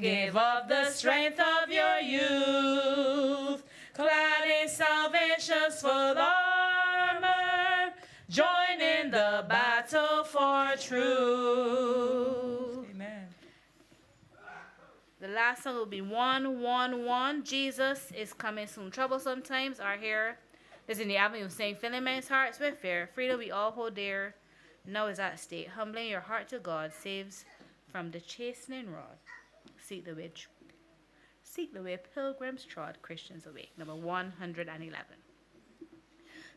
Give up the strength of your youth, clad in salvation's full armor, join in the battle for truth. Amen. The last song will be 111. Jesus is coming soon. Troublesome times are here. This is in the avenue saying, filling men's hearts with fear. Freedom we all hold dear. Now is at stake. Humbling your heart to God saves from the chastening rod. Seek the way pilgrims trod, Christians awake. Number 111.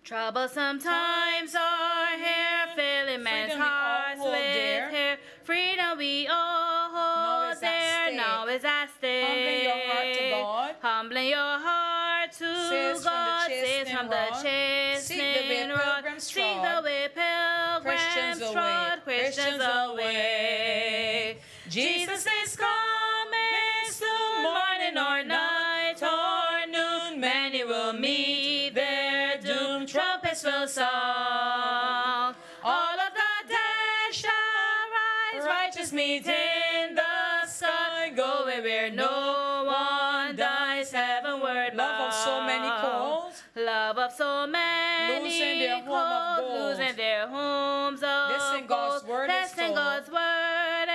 Troublesome times are here, filling men's hearts with fear. Freedom we all hold dear. Now is at stake. Humbling your heart to God. Humbling your heart to God saves from the chastening rod. Seek the way pilgrims trod, Christians away. Jesus is coming soon, morning or night or noon. Many will meet their doom. Trumpets will sound. All of the dead shall rise. Righteous meet in the sky, going where no one dies. Heavenward bound. Love of so many cold. Love of so many losing their home of gold. Losing their homes of Listen, God's word is told. God's word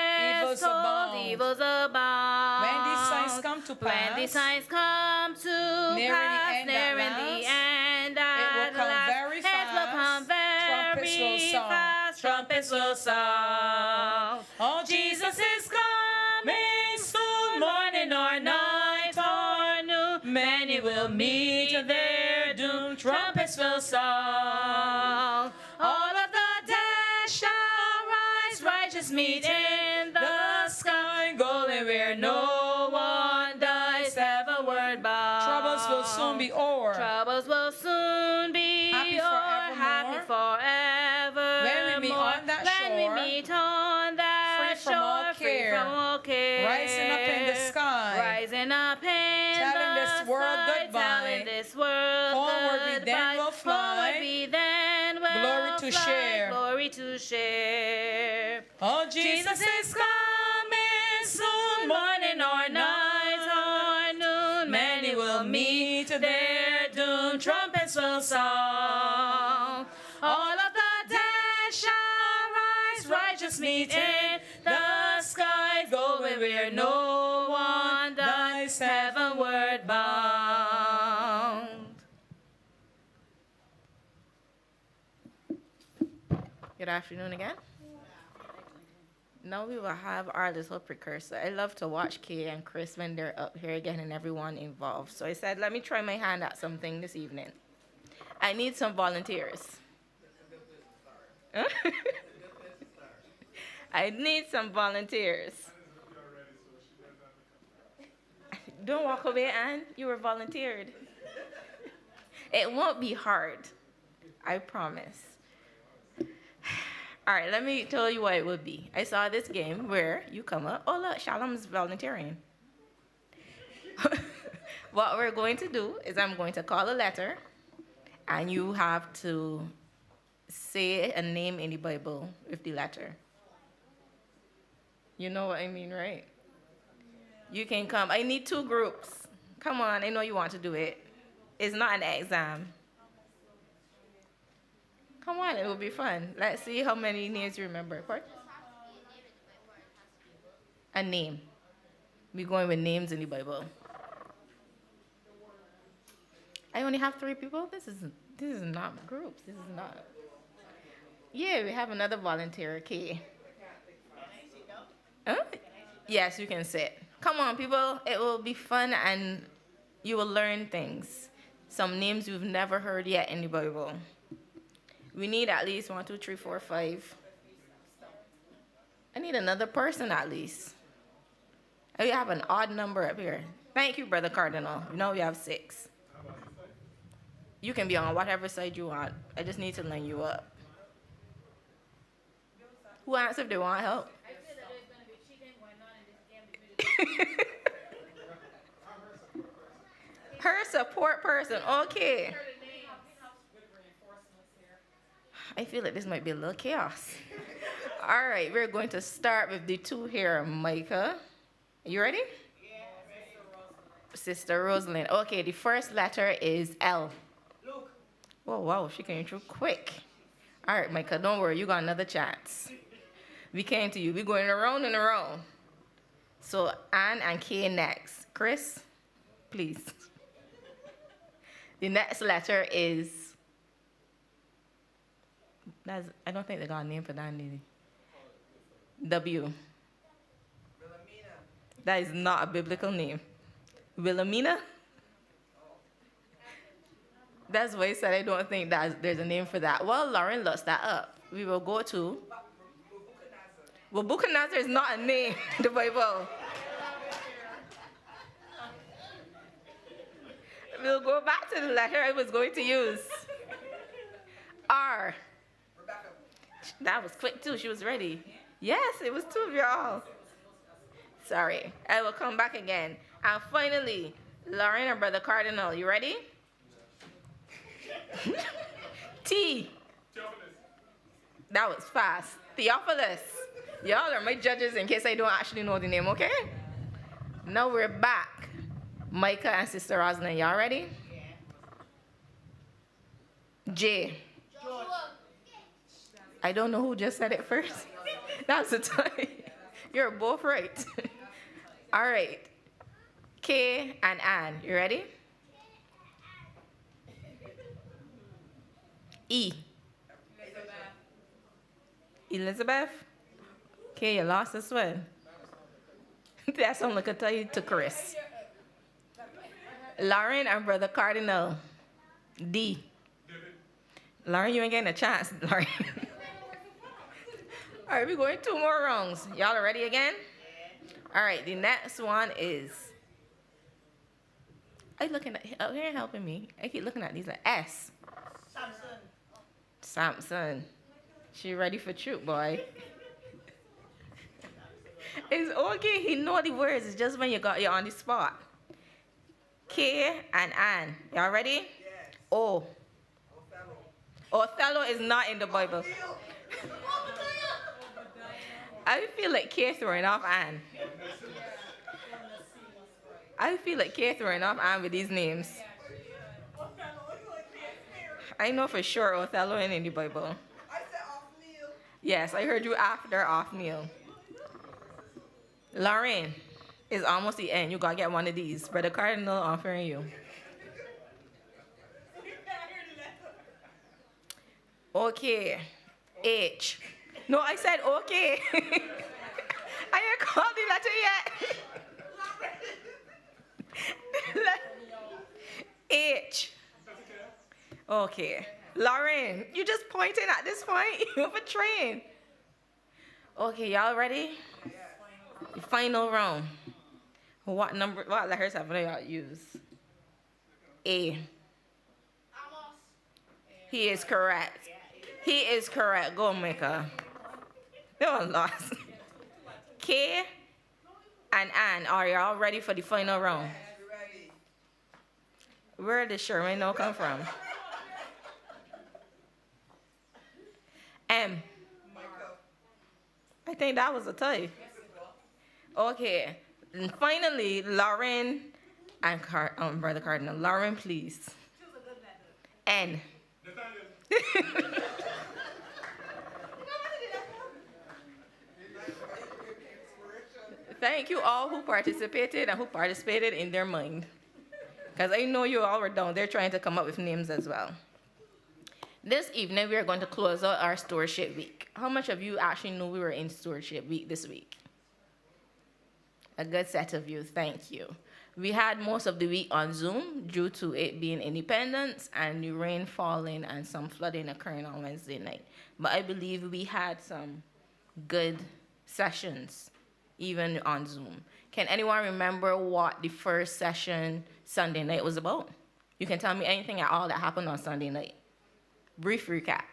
is told. Evils abound. When these signs come to pass, when these signs come to near pass, in the near in the end, it will come very fast. It will come Trumpets will very sound. fast. Trumpets will sound. Oh, Jesus is coming soon, morning or night or noon. Many will meet their doom. Trumpets will sound. All of the dead shall rise. Righteous meet in the sky, going where no one dies. Heavenward bound. Troubles will soon be o'er. Troubles will soon be o'er. Happy forever. When we meet on that shore, when we meet on that free from all shore, free care, from all care, rising up in the sky, rising up in telling the this world sky, goodbye, telling this world homeward we goodbye. then will fly, Homeward we then will glory to fly, share, glory to share. Oh, Jesus is coming soon, morning or night or noon. Many will meet their doom. Trumpets will sound. All of the dead shall rise. Righteous meet in the sky, going where no one dies. Heavenward bound. Good afternoon again. Now we will have our little precursor. I love to watch Kay and Chris when they're up here getting everyone involved. So I said, let me try my hand at something this evening. I need some volunteers. I need some volunteers. Don't walk away, Anne. You were volunteered. It won't be hard. I promise. All right, let me tell you what it would be. I saw this game where you come up. Oh, look, Shalom's volunteering. What we're going to do is I'm going to call a letter, and you have to say a name in the Bible with the letter. You know what I mean, right? You can come. I need 2 groups. Come on, I know you want to do it. It's not an exam. Come on, it will be fun. Let's see how many names you remember. What? A name. We're going with names in the Bible. I only have 3 people. This is not groups. This is not. Yeah, we have another volunteer, okay. Huh? Yes, you can sit. Come on, people. It will be fun and you will learn things. Some names you've never heard yet in the Bible. We need at least 1, 2, 3, 4, 5. I need another person at least. Oh, you have an odd number up here. Thank you, Brother Cardinal. Now we have 6. You can be on whatever side you want. I just need to line you up. Who asks if they want help? I feel that there's going to be cheating going on in this game. Her support person. Okay. I feel like this might be a little chaos. All right, we're going to start with the 2 here, Micah You ready? Sister Rosalind. Okay, the first letter is L. Luke. Whoa, wow, she came through quick. All right, Micah, don't worry, you got another chance. We came to you. We're going around and around. So Ann and K next. Chris, please. The next letter is. I don't think they got a name for that, did they? W. That is not a biblical name. Wilhelmina? That's why I said I don't think that there's a name for that. Well, Lauren looks that up. We will go to. Well, Nebuchadnezzar is not a name in the Bible. We'll go back to the letter I was going to use. R. That was quick too. She was ready. Yes, it was two of y'all. Sorry. I will come back again. And finally, Lauren and Brother Cardinal, you ready? T. That was fast. Theophilus. Y'all are my judges in case I don't actually know the name, okay? Now we're back. Micah and Sister Rosalind, y'all ready? J. I don't know who just said it first. That's a tie. You're both right. All right. K and Ann, you ready? E. Elizabeth? Okay, you lost this one. That's something I could tell you to Chris. Lauren and Brother Cardinal. D. Lauren, you ain't getting a chance, Lauren. All right, we're going 2 more rounds. Y'all are ready again? All right, the next one is. Are you looking at? Oh, you're helping me. I keep looking at these like S. Samson. She ready for troop, boy. It's okay. He know the words. It's just when you're on the spot. K and Ann. Y'all ready? Yes. O. Othello is not in the Bible. I feel like K throwing off Ann. I feel like K throwing off Ann with these names. I know for sure Othello ain't in the Bible. I said off meal. Yes, I heard you after off meal. Lauren, it's almost the end. You gotta get one of these. Brother Cardinal offering you. Okay. H. No, I said okay. I ain't called the letter yet. H. Okay. Lauren, you just pointing at this point? You have a train. Okay, y'all ready? The final round. What letters have y'all used? A. He is correct. He is correct. Go, Micah. No one lost. K and Ann, are y'all ready for the final round? Where did Sherman now come from? M. I think that was a tie. Okay. And finally, Lauren and Brother Cardinal. Lauren, please. N. Thank you all who participated and who participated in their mind. Because I know you all were down there trying to come up with names as well. This evening, we are going to close out our stewardship week. How much of you actually knew we were in stewardship week this week? A good set of you, thank you. We had most of the week on Zoom due to it being Independence and the rain falling and some flooding occurring on Wednesday night. But I believe we had some good sessions, even on Zoom. Can anyone remember what the first session Sunday night was about? You can tell me anything at all that happened on Sunday night. Brief recap.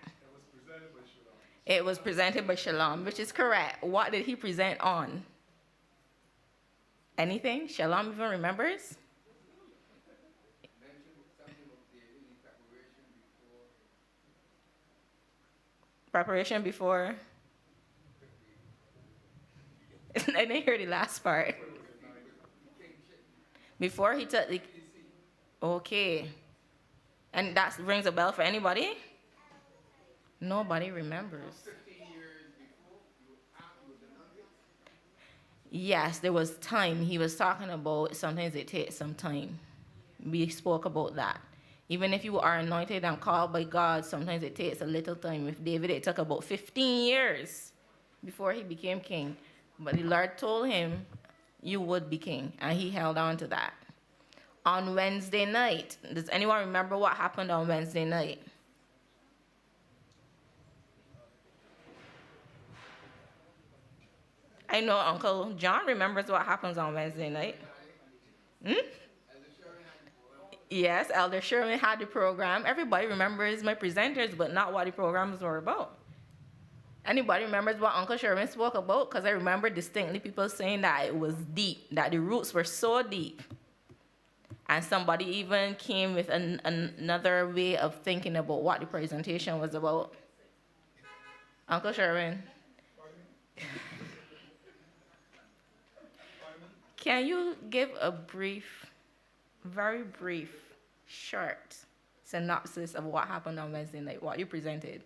It was presented by Shalom, which is correct. What did he present on? Anything? Shalom even remembers? Preparation before? I didn't hear the last part. Before he took the... Okay. And that rings a bell for anybody? Nobody remembers. Yes, there was time. He was talking about sometimes it takes some time. We spoke about that. Even if you are anointed and called by God, sometimes it takes a little time. With David, it took about 15 years before he became king. But the Lord told him, you would be king. And he held on to that. On Wednesday night, does anyone remember what happened on Wednesday night? I know Uncle John remembers what happens on Wednesday night. Yes, Elder Sherman had the program. Everybody remembers my presenters, but not what the programs were about. Anybody remembers what Uncle Sherman spoke about? Because I remember distinctly people saying that it was deep, that the roots were so deep. And somebody even came with another way of thinking about what the presentation was about. Uncle Sherman. Can you give a brief, very brief, short synopsis of what happened on Wednesday night, what you presented?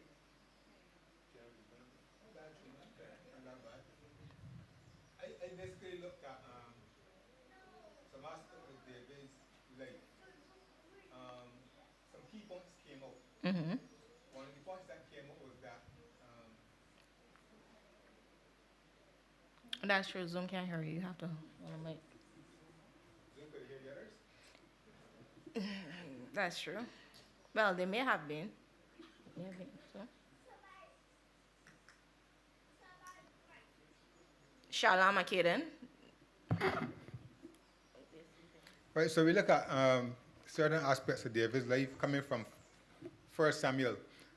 I basically looked at some aspects of David's life. Some key points came out. Mm-hmm. One of the points that came out was that That's true. Zoom can't hear you. You have to on the mic. Zoom could hear the others. That's true. Well, they may have been. May have been, so. Shalom, Akaden. Right, so we look at certain aspects of David's life coming from 1 Samuel.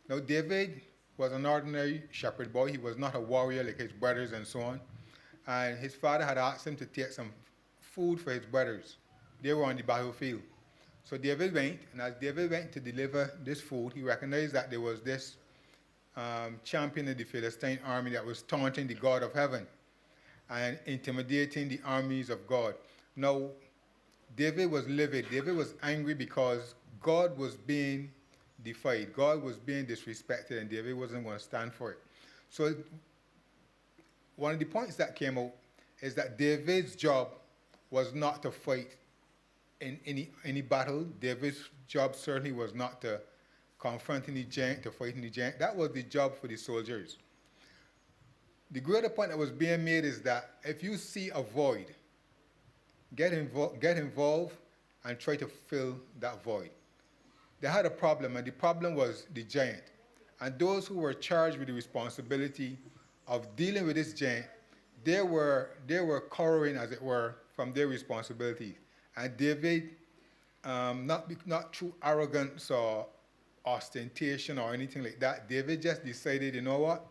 Now, David was an ordinary shepherd boy. He was not a warrior like his brothers and so on. And his father had asked him to take some food for his brothers. They were on the battlefield. So David went, and as David went to deliver this food, he recognized that there was this champion of the Philistine army that was taunting the God of heaven and intimidating the armies of God. Now, David was livid. David was angry because God was being defied. God was being disrespected, and David wasn't going to stand for it. So one of the points that came out is that David's job was not to fight in any battle. David's job certainly was not to confront any giant, to fight any giant. That was the job for the soldiers. The greater point that was being made is that if you see a void, get involved and try to fill that void. They had a problem, and the problem was the giant. And those who were charged with the responsibility of dealing with this giant, they were cowering, as it were, from their responsibilities. And David, not through arrogance or ostentation or anything like that, David just decided, you know what?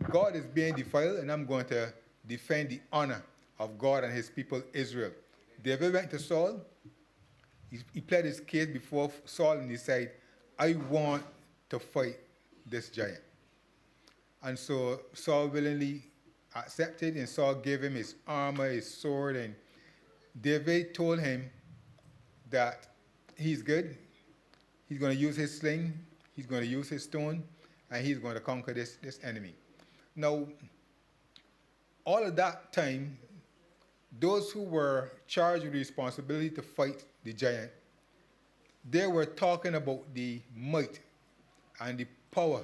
God is being defiled, and I'm going to defend the honor of God and his people Israel. David went to Saul. He pled his case before Saul, and he said, I want to fight this giant. And so Saul willingly accepted, and Saul gave him his armor, his sword, and David told him that he's good. He's going to use his sling, he's going to use his stone, and he's going to conquer this enemy. Now, all of that time, those who were charged with the responsibility to fight the giant, they were talking about the might and the power,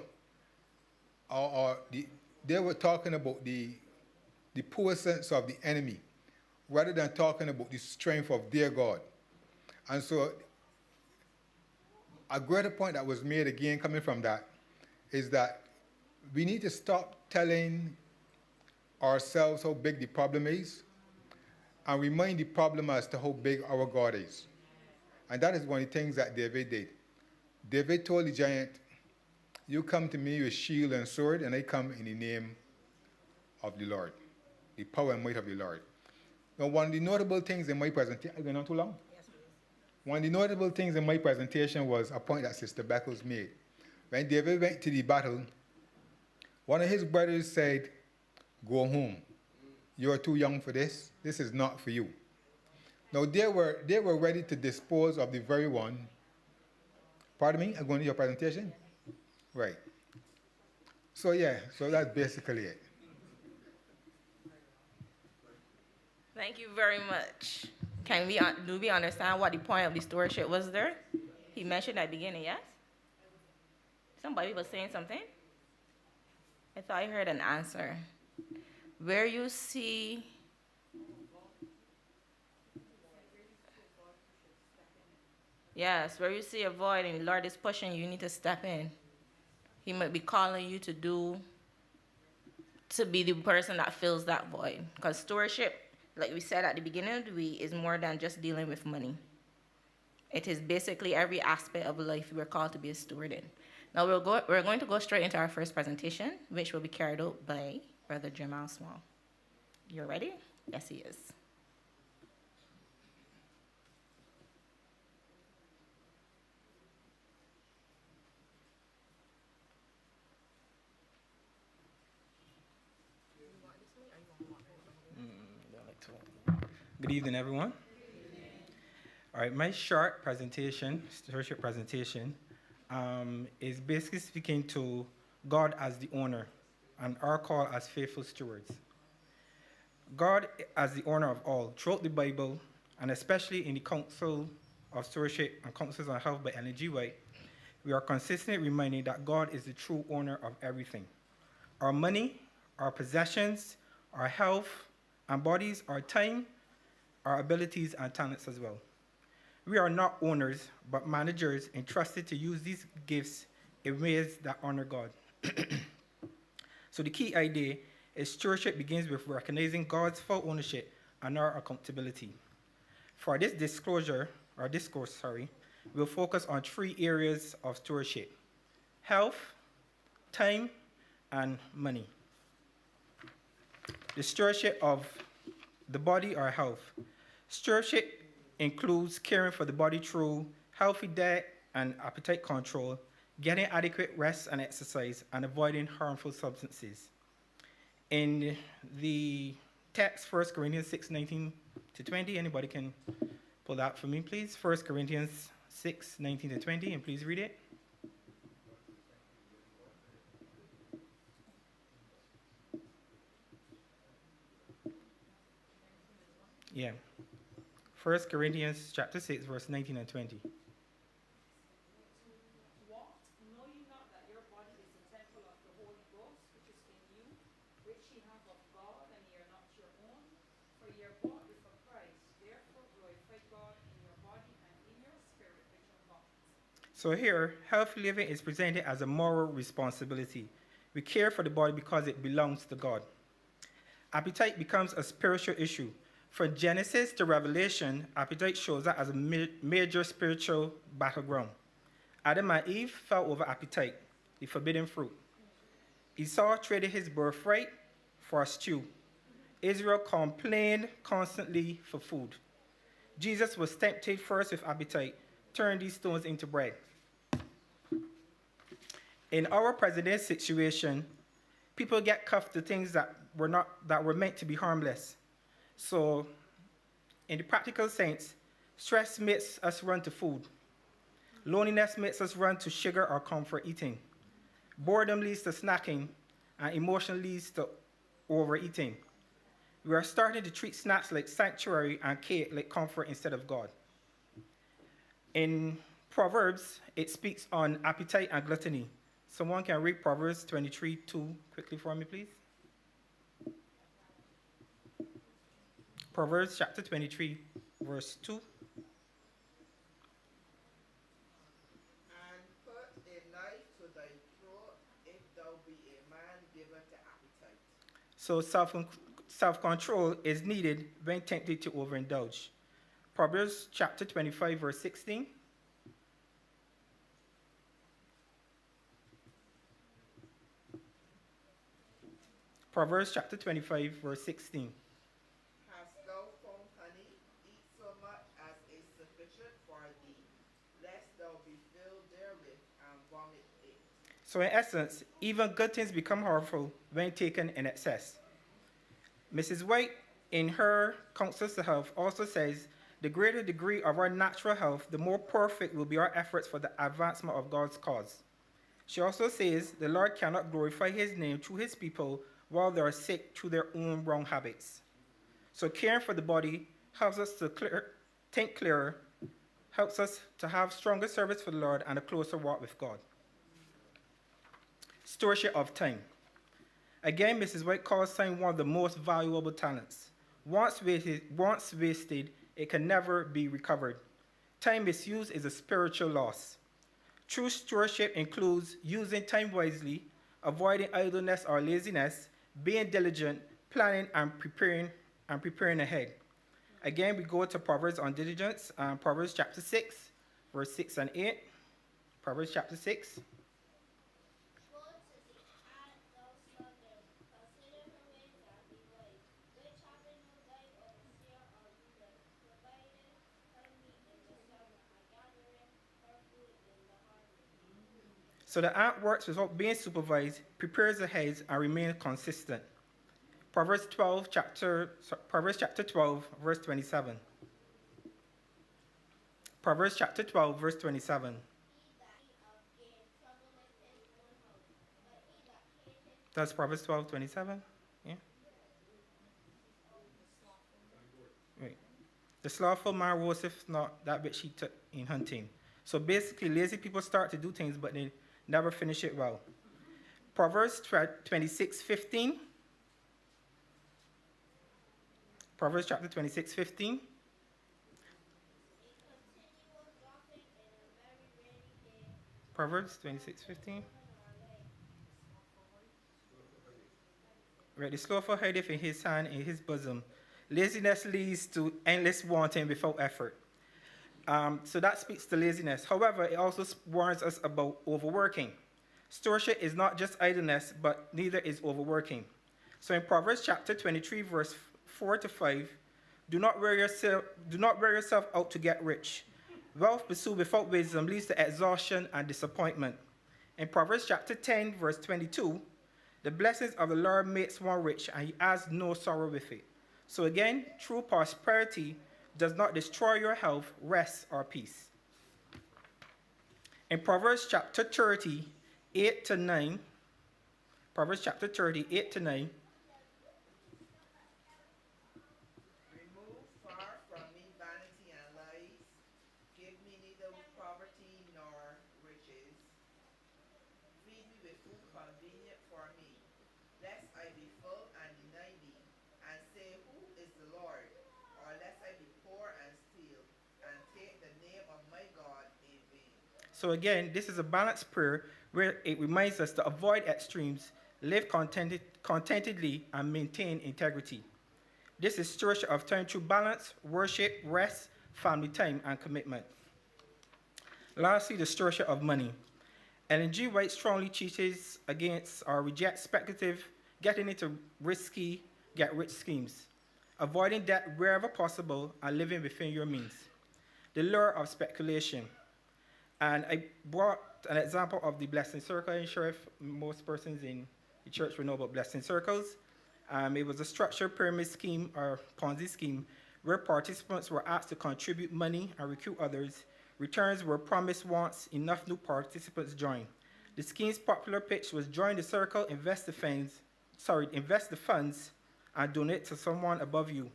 they were talking about the puissance of the enemy, rather than talking about the strength of their God. And so a greater point that was made again coming from that is that we need to stop telling ourselves how big the problem is and remind the problem as to how big our God is. And that is one of the things that David did. David told the giant, you come to me with shield and sword, and I come in the name of the Lord, the power and might of the Lord. Now, one of the notable things in my presentation, is it not too long? Yes, please. One of the notable things in my presentation was a point that Sister Beckles made. When David went to the battle, one of his brothers said, go home. You're too young for this. This is not for you. Now they were ready to dispose of the very one. Pardon me, I'm going to your presentation? Right. So yeah, so that's basically it. Thank you very much. Do we understand what the point of the stewardship was there? He mentioned at the beginning, yes? Somebody was saying something? I thought I heard an answer. Where you see, yes, where you see a void and the Lord is pushing you, you need to step in. He might be calling you to be the person that fills that void. Because stewardship, like we said at the beginning of the week, is more than just dealing with money. It is basically every aspect of life we're called to be a steward in. Now we're going to go straight into our first presentation, which will be carried out by Brother Jamal Small. You ready? Yes, he is. Good evening, everyone. All right, my short presentation, stewardship presentation, is basically speaking to God as the owner and our call as faithful stewards. God as the owner of all. Throughout the Bible, and especially in the Council of Stewardship and Councils on Health by Ellen G. White, we are consistently reminding that God is the true owner of everything. Our money, our possessions, our health and bodies, our time, our abilities and talents as well. We are not owners, but managers entrusted to use these gifts in ways that honor God. So the key idea is stewardship begins with recognizing God's full ownership and our accountability. For this discourse, we'll focus on 3 areas of stewardship: health, time, and money. The stewardship of the body or health. Stewardship includes caring for the body through healthy diet and appetite control, getting adequate rest and exercise, and avoiding harmful substances. In the text, 1 Corinthians 6:19-20, anybody can pull that for me, please? 1 Corinthians 6:19-20, and please read it. Yeah. 1 Corinthians chapter 6, verse 19 and 20. What? Know ye not that your body is the temple of the Holy Ghost, which is in you, which ye have of God, and ye are not your own? For ye are bought with a price. Therefore glorify God in your body and in your spirit, which are God's. So here, healthy living is presented as a moral responsibility. We care for the body because it belongs to God. Appetite becomes a spiritual issue. From Genesis to Revelation, appetite shows up as a major spiritual battleground. Adam and Eve fell over appetite, the forbidden fruit. Esau traded his birthright for a stew. Israel complained constantly for food. Jesus was tempted first with appetite, turn these stones into bread. In our present situation, people get cuffed to things that were meant to be harmless. So, in the practical sense, stress makes us run to food. Loneliness makes us run to sugar or comfort eating. Boredom leads to snacking, and emotion leads to overeating. We are starting to treat snacks like sanctuary and cake like comfort instead of God. In Proverbs, it speaks on appetite and gluttony. Someone can read Proverbs 23:2 quickly for me, please? Proverbs chapter 23, verse 2. And put a knife to thy throat if thou be a man given to appetite. So self-control is needed when tempted to overindulge. Proverbs chapter 25, verse 16. Proverbs chapter 25, verse 16. Hast thou found honey? Eat so much as is sufficient for thee, lest thou be filled therewith and vomit it. So in essence, even good things become harmful when taken in excess. Mrs. White, in her Counsels to Health, also says The greater degree of our natural health, the more perfect will be our efforts for the advancement of God's cause. She also says the Lord cannot glorify his name through his people while they are sick through their own wrong habits. So caring for the body helps us to think clearer, helps us to have stronger service for the Lord and a closer walk with God. Stewardship of time. Again, Mrs. White calls time one of the most valuable talents. Once wasted, it can never be recovered. Time misused is a spiritual loss. True stewardship includes using time wisely, avoiding idleness or laziness, being diligent, planning and preparing ahead. Again, we go to Proverbs on diligence, Proverbs chapter 6, verse 6 and 8. Proverbs chapter 6. So the ant works without being supervised, prepares ahead, and remains consistent. Proverbs chapter 12, verse 27. Proverbs chapter 12, verse 27. That's Proverbs 12, 27? Yeah? Right. The slothful man rosteth not that which he took in hunting. So basically, lazy people start to do things, but they never finish it well. Proverbs 26, 15. Proverbs chapter 26, 15. Proverbs 26, 15. Right, the slothful hideth in his hand, in his bosom. Laziness leads to endless wanting without effort. So that speaks to laziness. However, it also warns us about overworking. Stewardship is not just idleness, but neither is overworking. So in Proverbs chapter 23, verse 4 to 5, do not wear yourself out to get rich. Wealth pursued without wisdom leads to exhaustion and disappointment. In Proverbs chapter 10, verse 22, the blessings of the Lord makes one rich, and he adds no sorrow with it. So again, true prosperity does not destroy your health, rest, or peace. In Proverbs chapter 30, 8 to 9, Proverbs chapter 30, 8 to 9, Remove far from me vanity and lies. Give me neither poverty nor riches. Feed me with food convenient for me, lest I be full and deny thee, and say, who is the Lord? Or lest I be poor and steal, and take the name of my God in vain. So again, this is a balanced prayer where it reminds us to avoid extremes, live contentedly, and maintain integrity. This is stewardship of time through balance, worship, rest, family time, and commitment. Lastly, the stewardship of money. Ellen G. White strongly teaches against or rejects speculative, getting into risky, get-rich schemes, avoiding debt wherever possible, and living within your means. The lure of speculation. And I brought an example of the blessing circle. I'm sure if most persons in the church will know about blessing circles. It was a structured pyramid scheme or Ponzi scheme where participants were asked to contribute money and recruit others. Returns were promised once enough new participants joined. The scheme's popular pitch was join the circle, invest the funds, and donate to someone above you.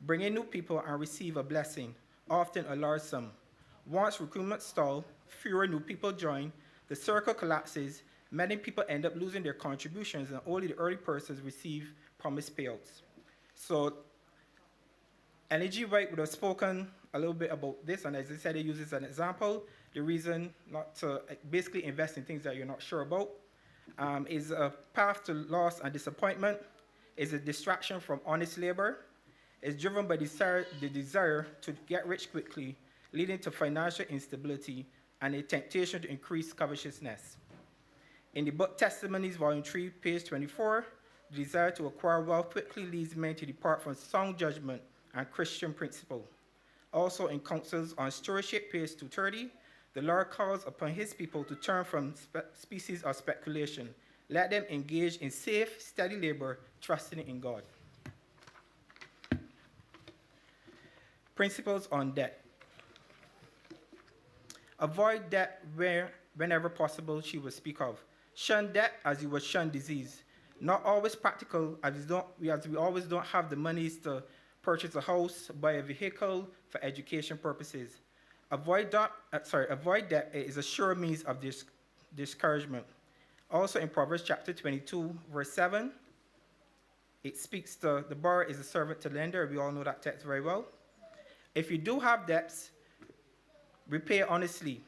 Bring in new people and receive a blessing, often a large sum. Once recruitment stalled, fewer new people join, the circle collapses, many people end up losing their contributions, and only the early persons receive promised payouts. So, Energy White would have spoken a little bit about this, and as I said, he uses an example. The reason not to basically invest in things that you're not sure about is a path to loss and disappointment, is a distraction from honest labor, is driven by the desire to get rich quickly, leading to financial instability and a temptation to increase covetousness. In the book Testimonies, Volume 3, page 24, the desire to acquire wealth quickly leads men to depart from sound judgment and Christian principle. Also in Counsels on Stewardship, page 230, the Lord calls upon his people to turn from species of speculation. Let them engage in safe, steady labor, trusting in God. Principles on debt. Avoid debt whenever possible, she will speak of. Shun debt as you would shun disease. Not always practical, as we always don't have the monies to purchase a house, buy a vehicle for education purposes. Avoid debt is a sure means of discouragement. Also in Proverbs chapter 22, verse 7, it speaks to the borrower is a servant to the lender. We all know that text very well. If you do have debts, repay honestly.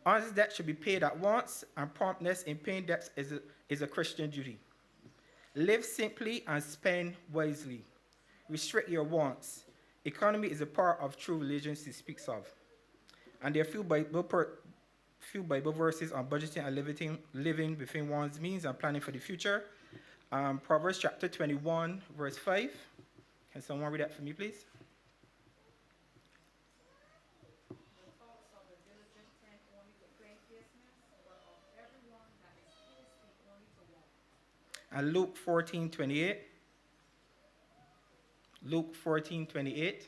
Honest debt should be paid at once, and promptness in paying debts is a Christian duty. Live simply and spend wisely. Restrict your wants. Economy is a part of true religion she speaks of. And there are few Bible verses on budgeting and living within one's means and planning for the future. Proverbs chapter 21, verse 5. Can someone read that for me, please? And Luke 14:28. Luke 14:28.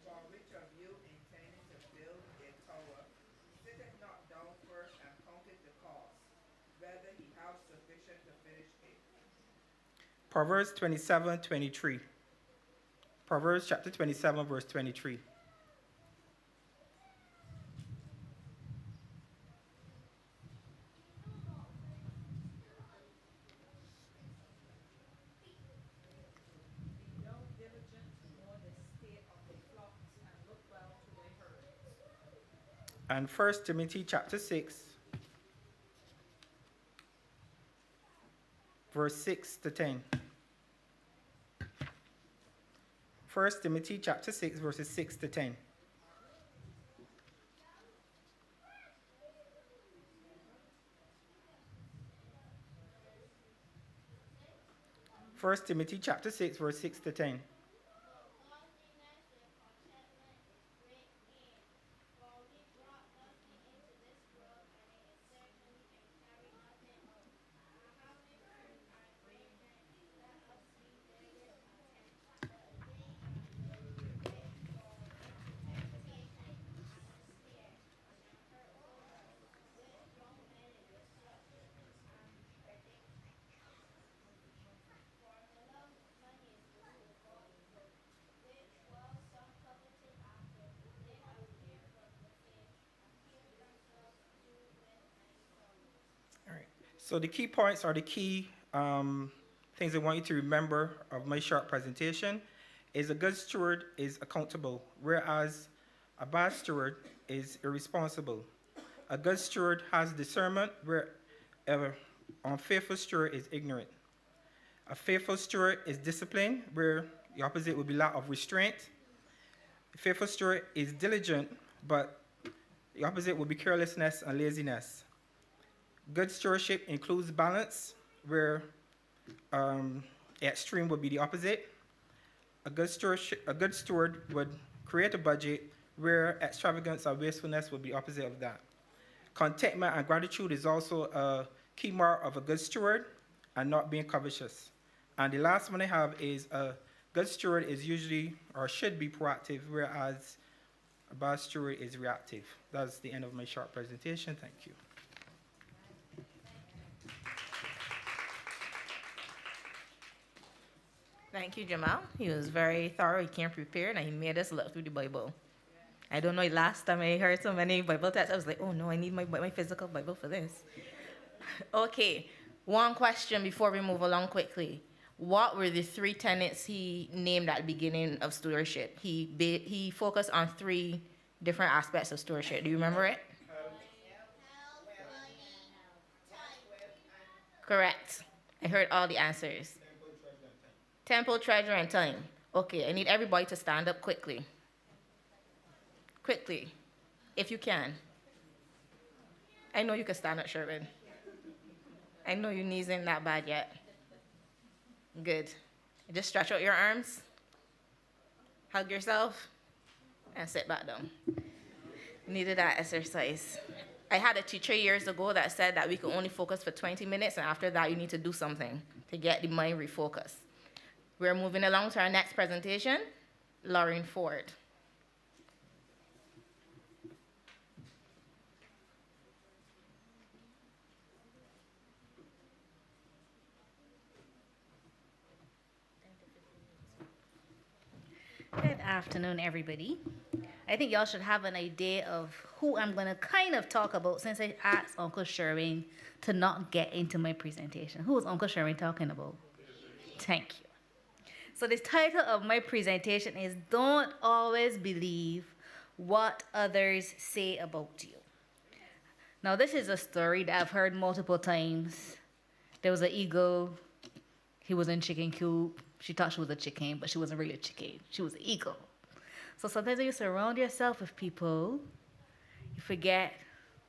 For which of you intending to build a tower, sitteth not down first and counteth the cost, whether he have sufficient to finish it? Proverbs 27:23. Proverbs chapter 27, verse 23. And 1 Timothy chapter 6, verse 6 to 10. 1 Timothy chapter 6, verses 6 to 10. First Timothy chapter 6, verse 6 to 10. All right. So the key points are the key things I want you to remember of my short presentation. Is a good steward is accountable, whereas a bad steward is irresponsible. A good steward has discernment, where an unfaithful steward is ignorant. A faithful steward is disciplined, where the opposite would be lack of restraint. A faithful steward is diligent, but the opposite would be carelessness and laziness. Good stewardship includes balance, where extreme would be the opposite. A good steward would create a budget, where extravagance or wastefulness would be opposite of that. Contentment and gratitude is also a key mark of a good steward, and not being covetous. And the last one I have is a good steward is usually or should be proactive, whereas a bad steward is reactive. That's the end of my short presentation. Thank you. Thank you, Jamal. He was very thorough. He came prepared, and he made us look through the Bible. I don't know, last time I heard so many Bible texts, I was like, oh no, I need my physical Bible for this. Okay, one question before we move along quickly. What were the 3 tenets he named at the beginning of stewardship? He focused on 3 different aspects of stewardship. Do you remember it? Correct. I heard all the answers. Temple, treasure, and time. Okay, I need everybody to stand up quickly. Quickly, if you can. I know you can stand up, Sherwin. I know your knees ain't that bad yet. Good. Just stretch out your arms, hug yourself, and sit back down. Needed that exercise. I had a teacher years ago that said that we could only focus for 20 minutes, and after that, you need to do something to get the mind refocused. We're moving along to our next presentation, Lauren Ford. Good afternoon, everybody. I think y'all should have an idea of who I'm going to kind of talk about since I asked Uncle Sherwin to not get into my presentation. Who was Uncle Sherwin talking about? Thank you. So the title of my presentation is Don't Always Believe What Others Say About You. Now, this is a story that I've heard multiple times. There was an eagle. He was in chicken coop. She thought she was a chicken, but she wasn't really a chicken. She was an eagle. So sometimes when you surround yourself with people, you forget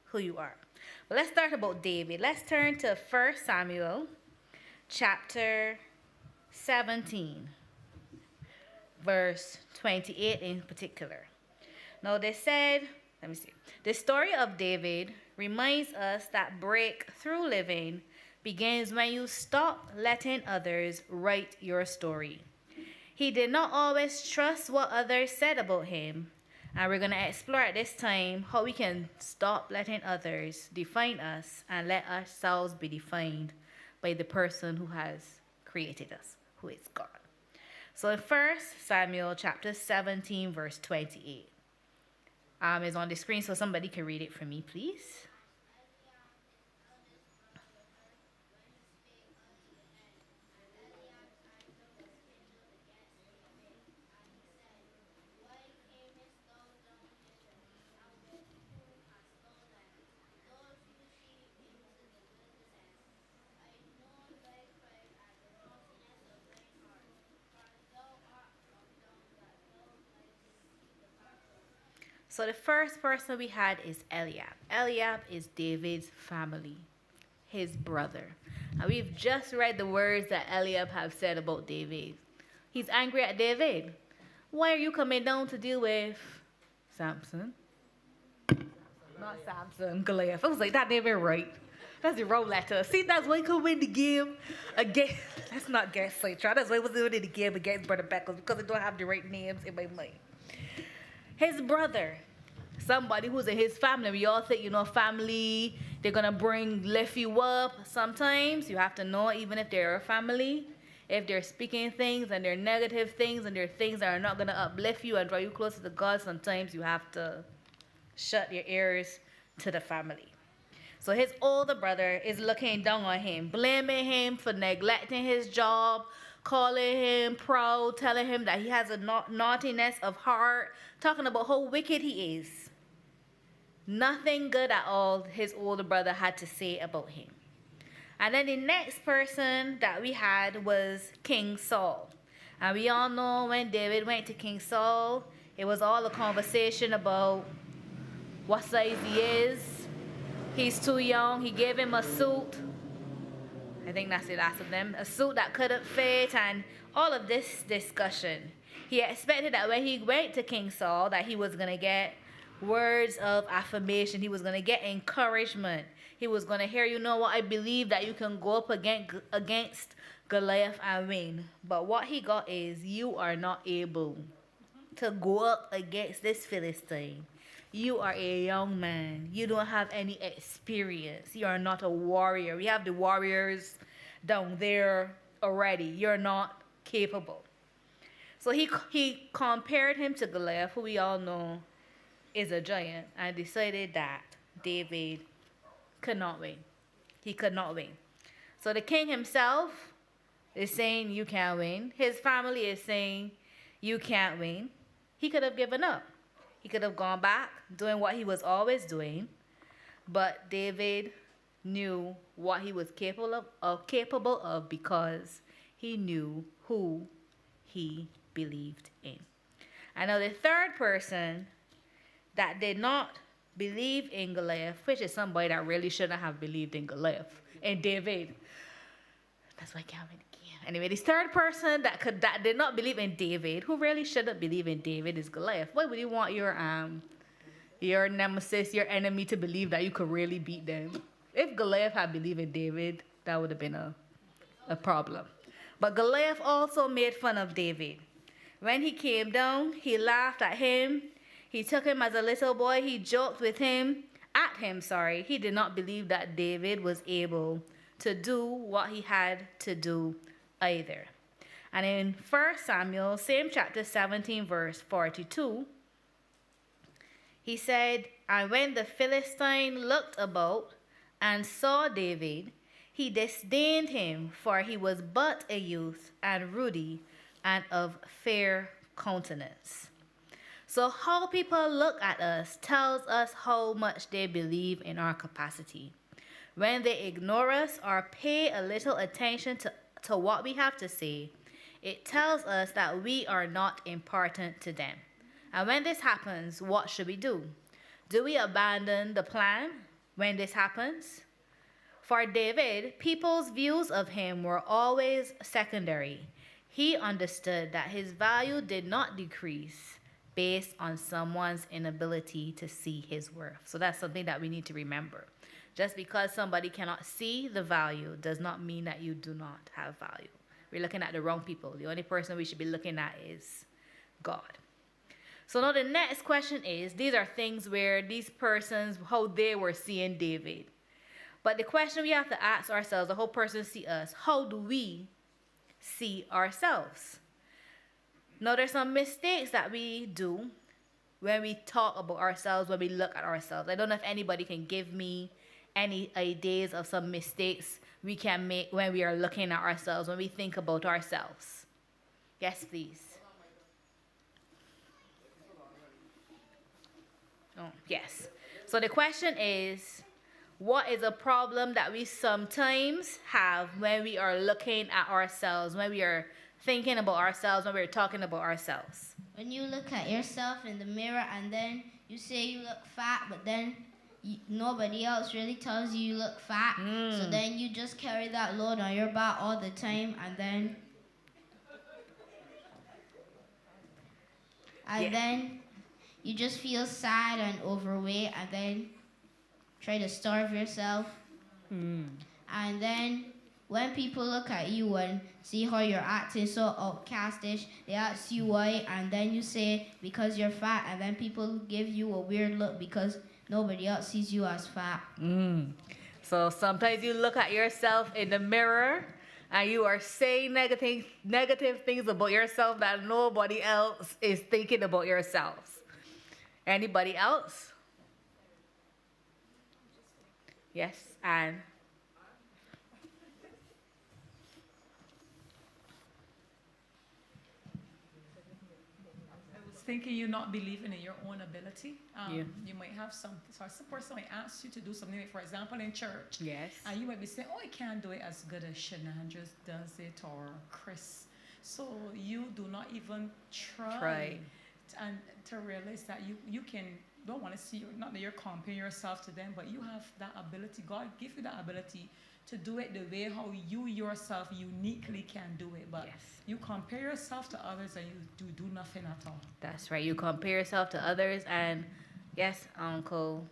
who you are. But let's start about David. Let's turn to 1 Samuel chapter 17, verse 28 in particular. Now they said, let me see. The story of David reminds us that breakthrough living begins when you stop letting others write your story. He did not always trust what others said about him, and we're going to explore at this time how we can stop letting others define us and let ourselves be defined by the person who has created us, who is God. So in 1 Samuel chapter 17, verse 28, is on the screen, so somebody can read it for me, please. So the first person we had is Eliab. Eliab is David's family, his brother. And we've just read the words that Eliab have said about David. He's angry at David. Why are you coming down to deal with Samson? Not Samson, Goliath. I was like, that ain't right. That's the wrong letter. See, that's why he could win the game against, let's not get sidetracked. That's why he was winning the game against Brother Beckles, because I don't have the right names in my mind. His brother, somebody who's in his family. We all think, family, they're going to lift you up. Sometimes you have to know, even if they're a family, if they're speaking things and they're negative things and they're things that are not going to uplift you and draw you closer to God, sometimes you have to shut your ears to the family. So his older brother is looking down on him, blaming him for neglecting his job, calling him proud, telling him that he has a naughtiness of heart, talking about how wicked he is. Nothing good at all his older brother had to say about him. And then the next person that we had was King Saul. And we all know when David went to King Saul, it was all a conversation about what size he is. He's too young. He gave him a suit. I think that's the last of them. A suit that couldn't fit, and all of this discussion. He expected that when he went to King Saul that he was going to get words of affirmation. He was going to get encouragement. He was going to hear, I believe that you can go up against Goliath and win. But what he got is, you are not able to go up against this Philistine. You are a young man. You don't have any experience. You are not a warrior. We have the warriors down there already. You're not capable. So he compared him to Goliath, who we all know is a giant, and decided that David could not win. He could not win. So the king himself is saying, you can't win. His family is saying, you can't win. He could have given up. He could have gone back doing what he was always doing, but David knew what he was capable of because he knew who he believed in. I know the third person that did not believe in Goliath, which is somebody that really shouldn't have believed in Goliath, and David. That's why I can't win again. Anyway, this third person that did not believe in David, who really shouldn't believe in David, is Goliath. Why would you want your your nemesis, your enemy, to believe that you could really beat them. If Goliath had believed in David, that would have been a problem. But Goliath also made fun of David. When he came down, he laughed at him. He took him as a little boy. He joked with him, at him, sorry. He did not believe that David was able to do what he had to do either. And in 1 Samuel, same chapter 17, verse 42, he said, and when the Philistine looked about and saw David, he disdained him, for he was but a youth and ruddy and of fair countenance. So how people look at us tells us how much they believe in our capacity. When they ignore us or pay a little attention to what we have to say, it tells us that we are not important to them. And when this happens, what should we do? Do we abandon the plan when this happens? For David, people's views of him were always secondary. He understood that his value did not decrease based on someone's inability to see his worth. So that's something that we need to remember. Just because somebody cannot see the value does not mean that you do not have value. We're looking at the wrong people. The only person we should be looking at is God. So now the next question is, these are things where these persons, how they were seeing David. But the question we have to ask ourselves, the whole person see us, how do we see ourselves? Now there's some mistakes that we do when we talk about ourselves, when we look at ourselves. I don't know if anybody can give me any ideas of some mistakes we can make when we are looking at ourselves, when we think about ourselves. Yes, please. Oh, yes. So the question is, what is a problem that we sometimes have when we are looking at ourselves, when we are thinking about ourselves, when we're talking about ourselves? When you look at yourself in the mirror and then you say you look fat, but then nobody else really tells you look fat. So then you just carry that load on your back all the time, and then you just feel sad and overweight, and then try to starve yourself. And then when people look at you and see how you're acting so outcastish, they ask you why, and then you say because you're fat, and then people give you a weird look because nobody else sees you as fat. So sometimes you look at yourself in the mirror and you are saying negative things about yourself that nobody else is thinking about yourselves. Anybody else? Yes, and thinking you're not believing in your own ability. Yeah. You might have some person might ask you to do something, like, for example, in church. yes. And you might be saying, oh, I can't do it as good as Shenandra does it, or Chris. So you do not even try. And to realize that you don't want to see, not that you're comparing yourself to them, but you have that ability. God give you that ability to do it the way how you yourself uniquely can do it. But Yes. you compare yourself to others and you do nothing at all. That's right. You compare yourself to others, and yes, Uncle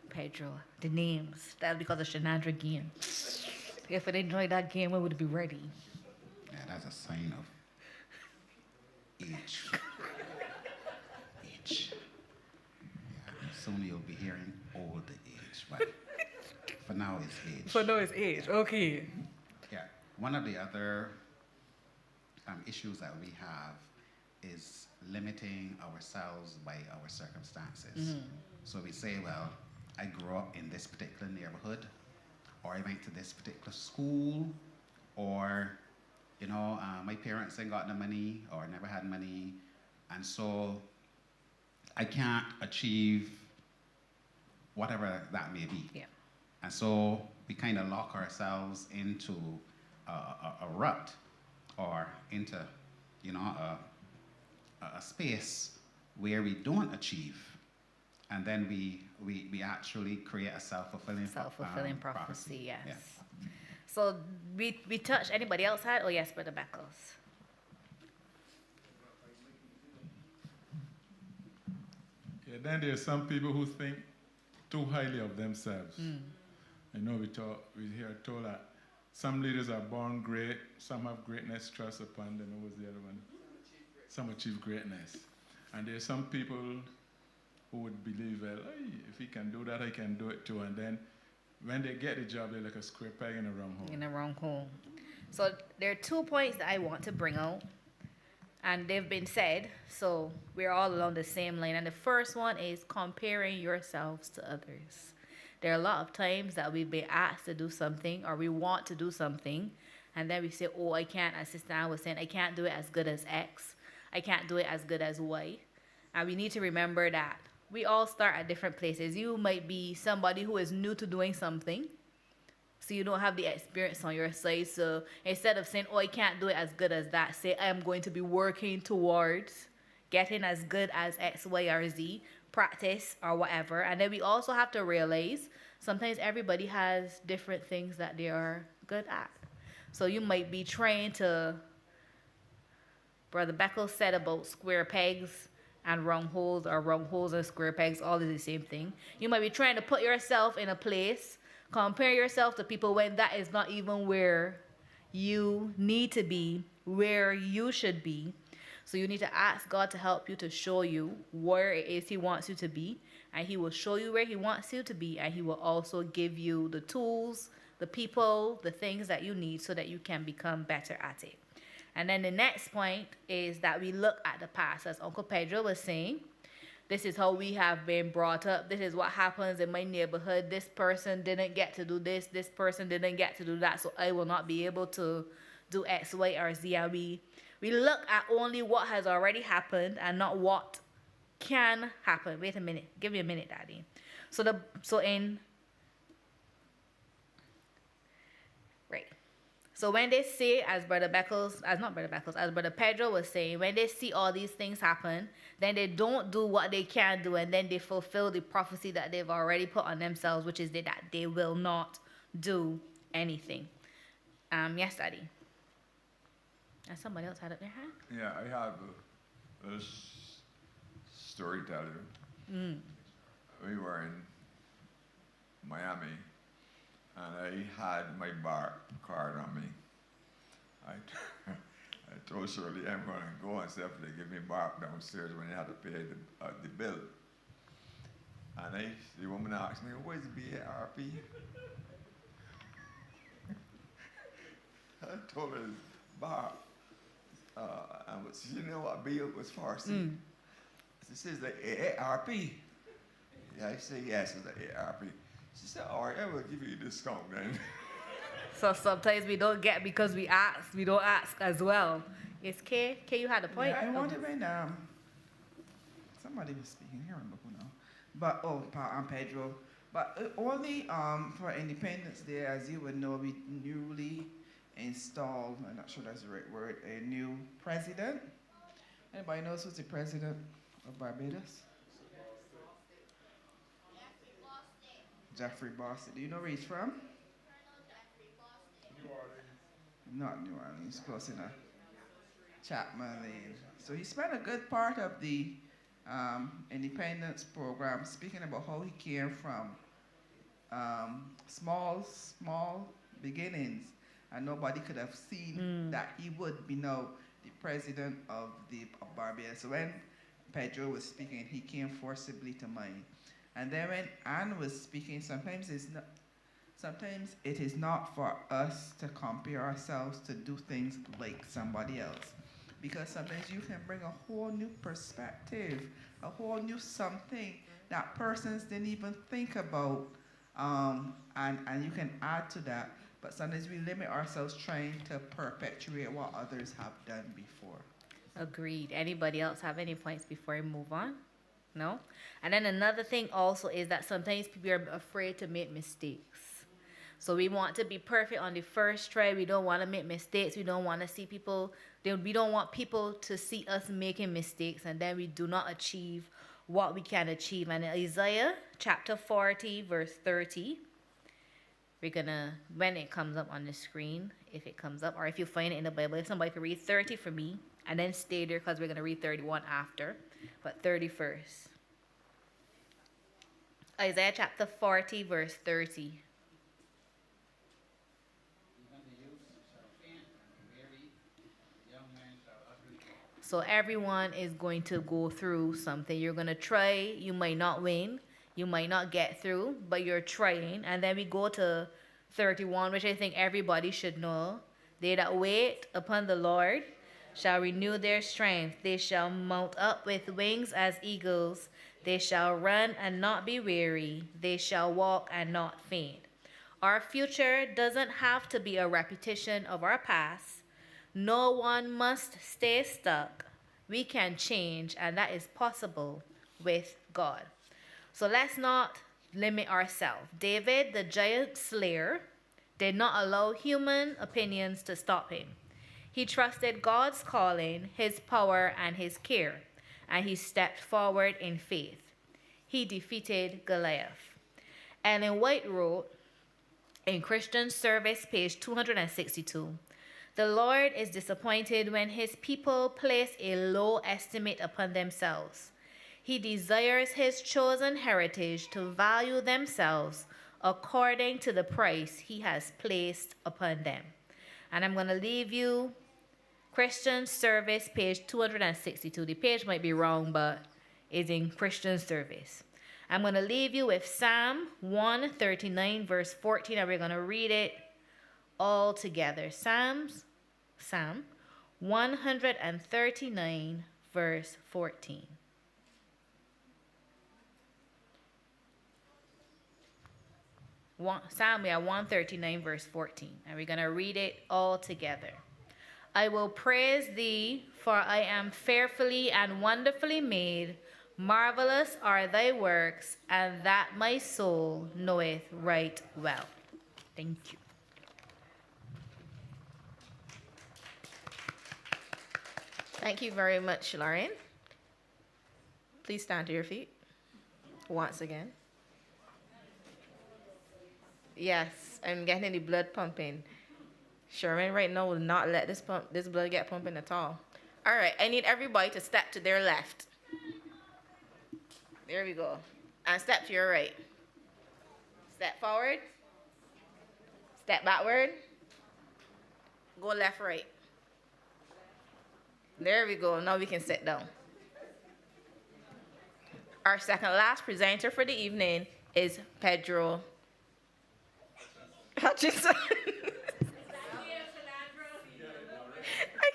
Pedro, the names. That's because of Shenandra game. If it enjoyed that game, we would be ready. Yeah, that's a sign of age. Age. Yeah, soon you'll be hearing old age, but for now it's age. So no, it's age. Okay. Yeah, one of the other issues that we have is limiting ourselves by our circumstances. So we say, well, I grew up in this particular neighborhood, or I went to this particular school, or, my parents ain't got no money, or never had money, and so I can't achieve whatever that may be. Yeah. And so we kind of lock ourselves into a rut, or into, a space where we don't achieve, and then we actually create a self-fulfilling prophecy. Yes. Yeah. So we touched. Anybody else had? Oh yes, Brother Beckles. Yeah, And then there's some people who think too highly of themselves. I know we hear told that some leaders are born great, some have greatness thrust upon them. What was the other one? Some achieve greatness. And there's some people who would believe, well, hey, if he can do that, I can do it too. And then when they get the job, they're like a square peg in a round hole. In the wrong hole. So there are 2 points that I want to bring out, and they've been said, so we're all along the same line. And the first one is comparing yourselves to others. There are a lot of times that we've been asked to do something, or we want to do something, and then we say, oh, I can't, as Sister Ann was saying, I can't do it as good as X. I can't do it as good as Y. And we need to remember that we all start at different places. You might be somebody who is new to doing something, so you don't have the experience on your side. So instead of saying, oh, I can't do it as good as that, say, I am going to be working towards getting as good as X, Y, or Z, practice or whatever. And then we also have to realize sometimes everybody has different things that they are good at. So you might be trained to, Brother Beckles said about square pegs and round holes, or round holes and square pegs, all is the same thing. You might be trying to put yourself in a place, compare yourself to people when that is not even where you need to be, where you should be. So you need to ask God to help you, to show you where it is He wants you to be, and He will show you where He wants you to be, and He will also give you the tools, the people, the things that you need so that you can become better at it. And then the next point is that we look at the past. As Uncle Pedro was saying, this is how we have been brought up. This is what happens in my neighborhood. This person didn't get to do this. This person didn't get to do that. So I will not be able to do X, Y, or Z. And we look at only what has already happened and not what can happen. Wait a minute. Give me a minute, Daddy. So when they see, as Brother Pedro was saying, when they see all these things happen, then they don't do what they can do, and then they fulfill the prophecy that they've already put on themselves, which is that they will not do anything. Yes, Daddy. And somebody else had up their hand? Yeah, I have a story to tell you. We were in Miami, and I had my bar card on me. I told Shirley I'm going to go and see if they give me bar downstairs when I had to pay the bill. And the woman asked me, what is BARP? I told her, bar. And she didn't know what B was for. See? She says the AARP. Yeah, I said, yes, it's the AARP. She said, all right, I will give you a discount then. So sometimes we don't get because we ask. We don't ask as well. Yes, Kay? Kay, you had a point? Yeah, I wanted when somebody was speaking here, I remember who now. But Pedro. But only for Independence Day, as you would know, we newly installed, I'm not sure that's the right word, a new president. Anybody knows who's the president of Barbados? Jeffrey Boston. Do you know where he's from? New Orleans. Not New Orleans, close enough. Chapman Lane. So he spent a good part of the independence program speaking about how he came from small beginnings, and nobody could have seen that he would be now the president of Barbados. So when Pedro was speaking, he came forcibly to mind. And then when Anne was speaking, sometimes it is not for us to compare ourselves to do things like somebody else. Because sometimes you can bring a whole new perspective, a whole new something that persons didn't even think about, and you can add to that. But sometimes we limit ourselves trying to perpetuate what others have done before. Agreed. Anybody else have any points before we move on? No? And then another thing also is that sometimes people are afraid to make mistakes. So we want to be perfect on the first try. We don't want to make mistakes. We don't want to see people. We don't want people to see us making mistakes, and then we do not achieve what we can achieve. And in Isaiah chapter 40, verse 30, we're going to, when it comes up on the screen, if it comes up, or if you find it in the Bible, if somebody could read 30 for me, and then stay there because we're going to read 31 after, but 30 first. Isaiah chapter 40, verse 30. So everyone is going to go through something. You're going to try. You might not win. You might not get through, but you're trying. And then we go to 31, which I think everybody should know. They that wait upon the Lord shall renew their strength. They shall mount up with wings as eagles. They shall run and not be weary. They shall walk and not faint. Our future doesn't have to be a repetition of our past. No one must stay stuck. We can change, and that is possible with God. So let's not limit ourselves. David, the giant slayer, did not allow human opinions to stop him. He trusted God's calling, his power, and his care, and he stepped forward in faith. He defeated Goliath. Ellen White wrote in Christian Service, page 262, "The Lord is disappointed when his people place a low estimate upon themselves. He desires his chosen heritage to value themselves according to the price he has placed upon them." And I'm going to leave you Christian Service, page 262. The page might be wrong, but it's in Christian Service. I'm going to leave you with Psalm 139, verse 14, and we're going to read it all together. Psalm 139, verse 14. Psalm 139, verse 14, and we're going to read it all together. "I will praise thee, for I am fearfully and wonderfully made. Marvelous are thy works, and that my soul knoweth right well." Thank you. Thank you very much, Lauren. Please stand to your feet once again. Yes, I'm getting the blood pumping. Sherman right now will not let this blood get pumping at all. All right, I need everybody to step to their left. There we go. And step to your right. Step forward. Step backward. Go left, right. There we go. Now we can sit down. Our second last presenter for the evening is Pedro Hutchinson. I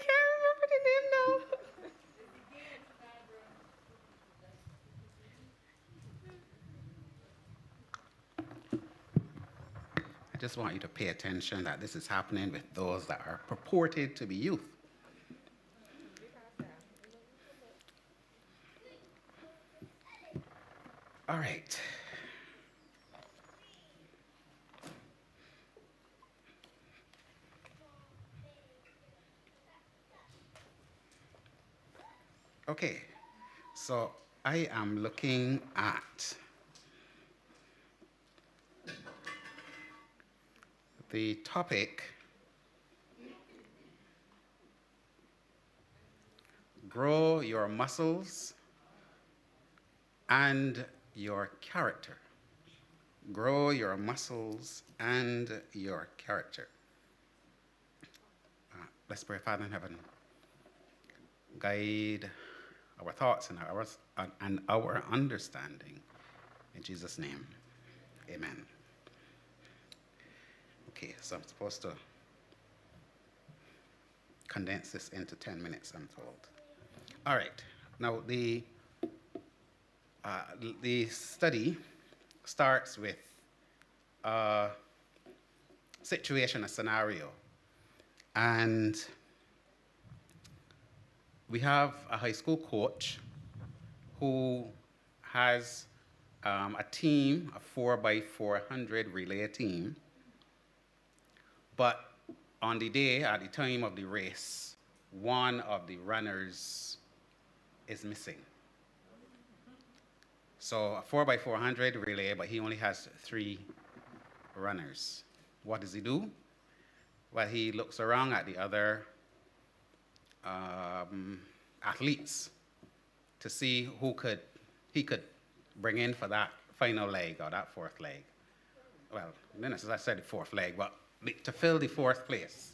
can't remember the name now. I just want you to pay attention that this is happening with those that are purported to be youth. All right. Okay, so I am looking at the topic, grow your muscles and your character. Grow your muscles and your character. Let's pray. Father in heaven, guide our thoughts and our understanding. In Jesus' name, amen. Okay, so I'm supposed to condense this into 10 minutes, I'm told. All right, now the study starts with a situation, a scenario. And we have a high school coach who has a team, a 4x400 relay team. But on the day, at the time of the race, one of the runners is missing. So a 4x400 relay, but he only has 3 runners. What does he do? Well, he looks around at the other athletes to see who he could bring in for that final leg or that fourth leg. Well, then as I said the fourth leg, but to fill the fourth place.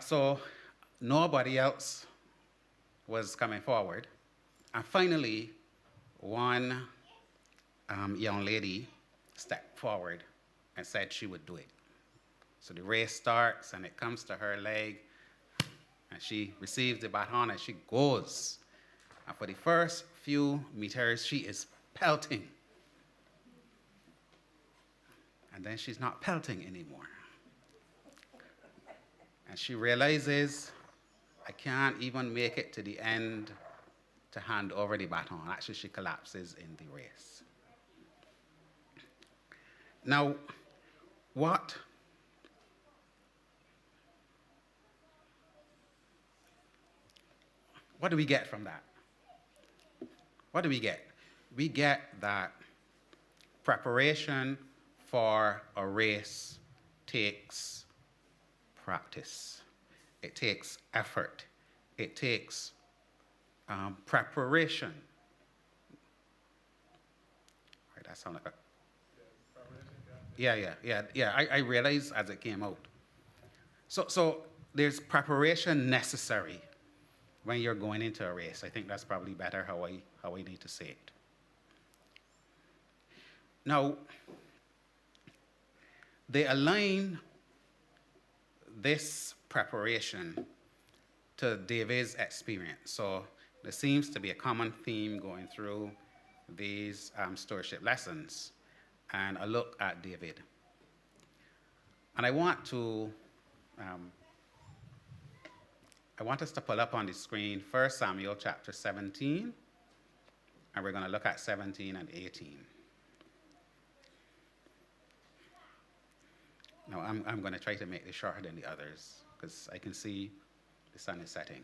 So nobody else was coming forward. And finally, one young lady stepped forward and said she would do it. So the race starts, and it comes to her leg, and she receives the baton, and she goes. And for the first few meters, she is pelting. And then she's not pelting anymore. And she realizes, I can't even make it to the end to hand over the baton. Actually, she collapses in the race. Now, what do we get from that? What do we get? We get that preparation for a race takes practice. It takes effort. It takes preparation. Right, that sounds like a... Yeah. I realized as it came out. So there's preparation necessary when you're going into a race. I think that's probably better how I need to say it. Now, they align this preparation to David's experience. So there seems to be a common theme going through these stewardship lessons, and a look at David. And I want us to pull up on the screen 1 Samuel chapter 17, and we're going to look at 17 and 18. Now, I'm going to try to make this shorter than the others, because I can see the sun is setting.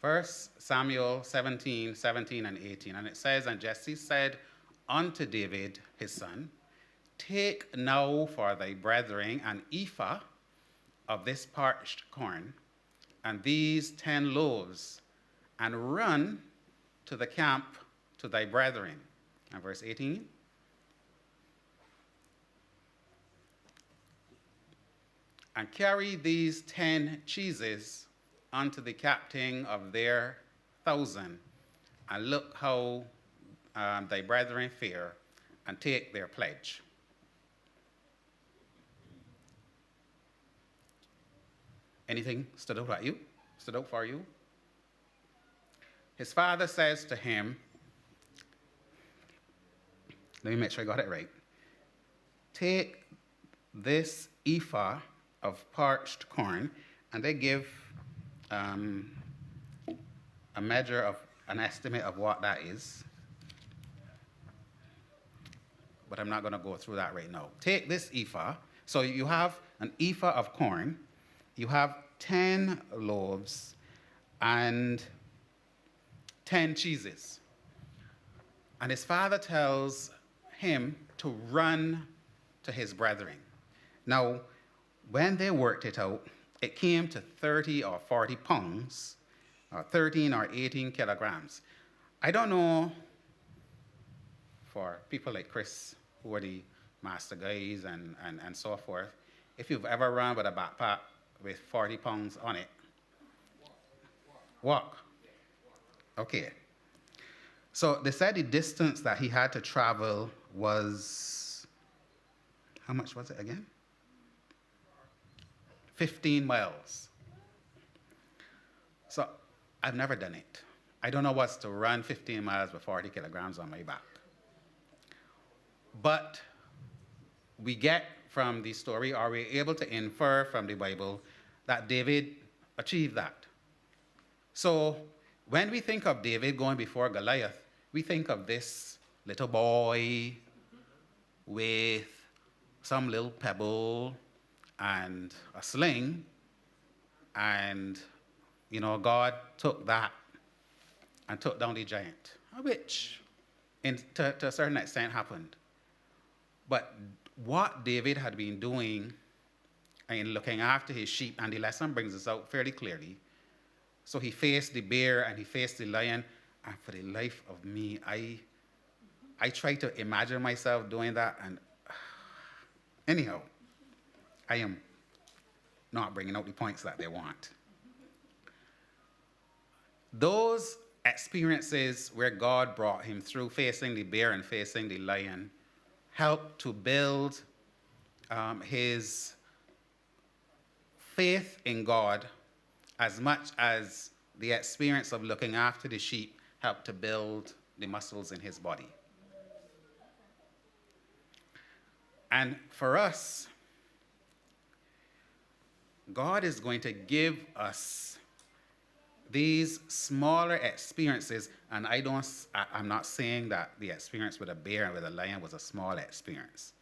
1 Samuel 17 and 18, and it says, And Jesse said unto David his son, Take now for thy brethren an ephah of this parched corn, and these 10 loaves, and run to the camp to thy brethren. And verse 18. And carry these 10 cheeses unto the captain of their 1,000, and look how thy brethren fare, and take their pledge. Anything stood out at you? Stood out for you? His father says to him, let me make sure I got it right. Take this ephah of parched corn, and they give a measure of an estimate of what that is. But I'm not going to go through that right now. Take this ephah. So you have an ephah of corn, you have 10 loaves, and 10 cheeses. And his father tells him to run to his brethren. Now, when they worked it out, it came to 30 or 40 pounds, or 13 or 18 kilograms. I don't know, for people like Chris, who are the master guys and so forth, if you've ever run with a backpack with 40 pounds on it. Walk. Okay. So they said the distance that he had to travel was, how much was it again? 15 miles. So I've never done it. I don't know what's to run 15 miles with 40 kilograms on my back. But we get from the story, or we're able to infer from the Bible, that David achieved that. So when we think of David going before Goliath, we think of this little boy with some little pebble and a sling, and, God took that and took down the giant, which to a certain extent happened. But what David had been doing in looking after his sheep, and the lesson brings us out fairly clearly. So he faced the bear and he faced the lion, and for the life of me, I I try to imagine myself doing that, and anyhow, I am not bringing out the points that they want. Those experiences where God brought him through facing the bear and facing the lion helped to build his faith in God as much as the experience of looking after the sheep helped to build the muscles in his body. And for us, God is going to give us these smaller experiences, and I'm not saying that the experience with a bear and with a lion was a small experience,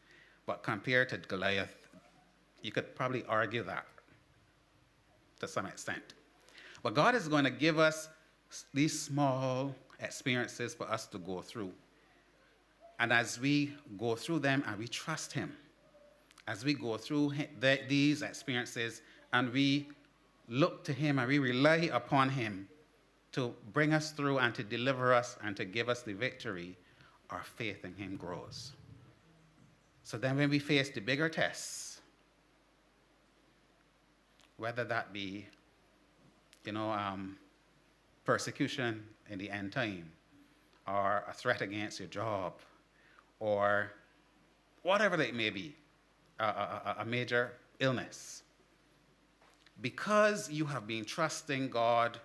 but compared to Goliath, you could probably argue that to some extent. But God is going to give us these small experiences for us to go through. And as we go through them and we trust him, as we go through these experiences and we look to him and we rely upon him to bring us through and to deliver us and to give us the victory, our faith in him grows. So then when we face the bigger tests, whether that be, persecution in the end time, or a threat against your job, or whatever it may be, a major illness, because you have been trusting God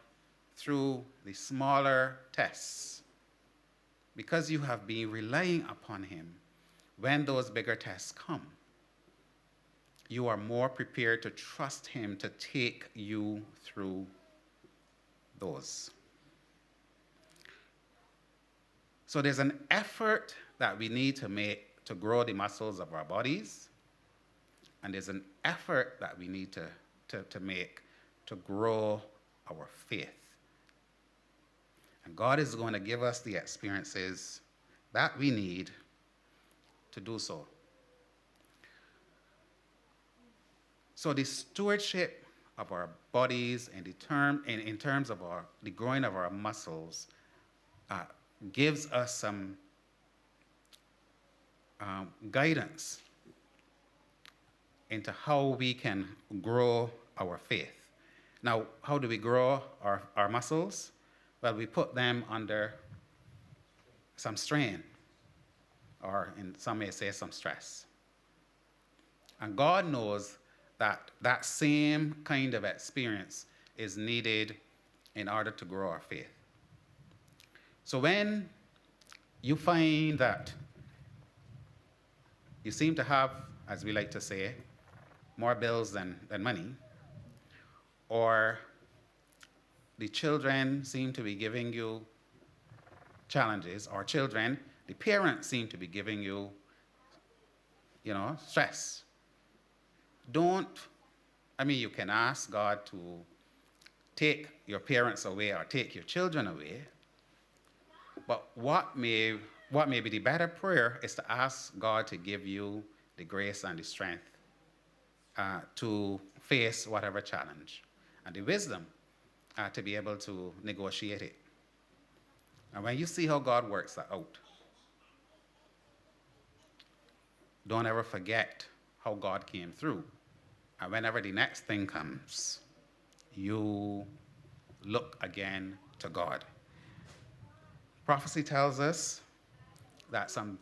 through the smaller tests, because you have been relying upon him, when those bigger tests come, you are more prepared to trust him to take you through those. So there's an effort that we need to make to grow the muscles of our bodies, and there's an effort that we need to make to grow our faith. And God is going to give us the experiences that we need to do so. So the stewardship of our bodies and in terms of the growing of our muscles gives us some guidance into how we can grow our faith. Now, how do we grow our muscles? Well, we put them under some strain, or in some may say some stress. And God knows that that same kind of experience is needed in order to grow our faith. So when you find that you seem to have, as we like to say, more bills than money, or the children seem to be giving you challenges, or the parents seem to be giving you, stress. You can ask God to take your parents away or take your children away, but what may be the better prayer is to ask God to give you the grace and the strength to face whatever challenge, and the wisdom to be able to negotiate it. And when you see how God works that out, don't ever forget how God came through. And whenever the next thing comes, you look again to God. Prophecy tells us that some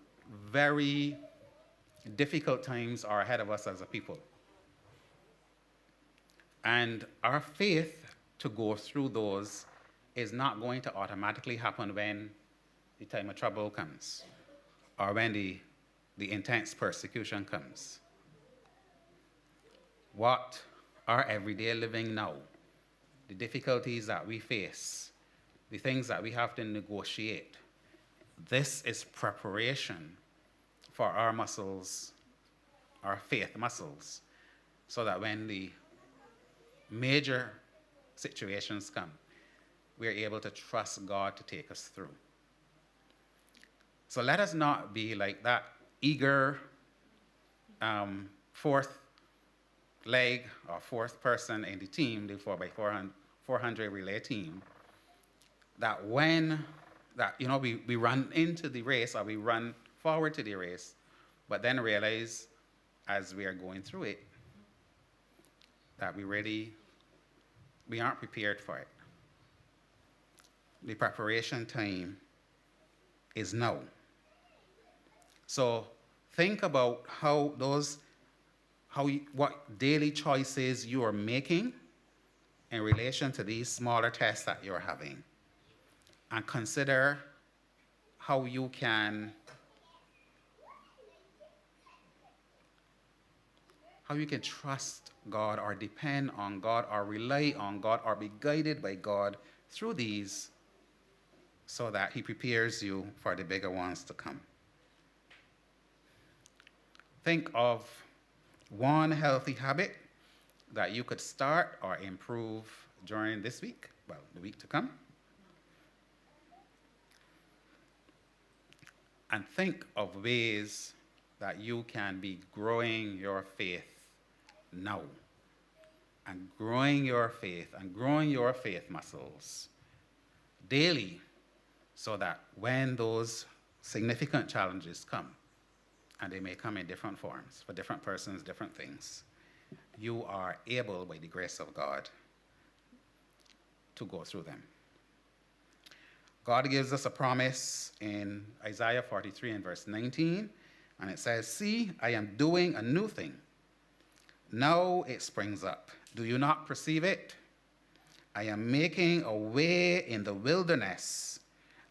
very difficult times are ahead of us as a people. And our faith to go through those is not going to automatically happen when the time of trouble comes or when the intense persecution comes. What our everyday living now, the difficulties that we face, the things that we have to negotiate, this is preparation for our muscles, our faith muscles, so that when the major situations come, we're able to trust God to take us through. So let us not be like that eager fourth leg or fourth person in the team, the 4x400 relay team, that when that, we run into the race, or we run forward to the race, but then realize as we are going through it that we aren't prepared for it. The preparation time is now. So think about what daily choices you are making in relation to these smaller tests that you're having, and consider how you can trust God, or depend on God, or rely on God, or be guided by God through these, so that he prepares you for the bigger ones to come. Think of one healthy habit that you could start or improve during this week, the week to come. And think of ways that you can be growing your faith now, and growing your faith muscles daily, so that when those significant challenges come, and they may come in different forms, for different persons, different things, you are able, by the grace of God, to go through them. God gives us a promise in Isaiah 43 and verse 19, and it says, "See, I am doing a new thing. Now it springs up. Do you not perceive it? I am making a way in the wilderness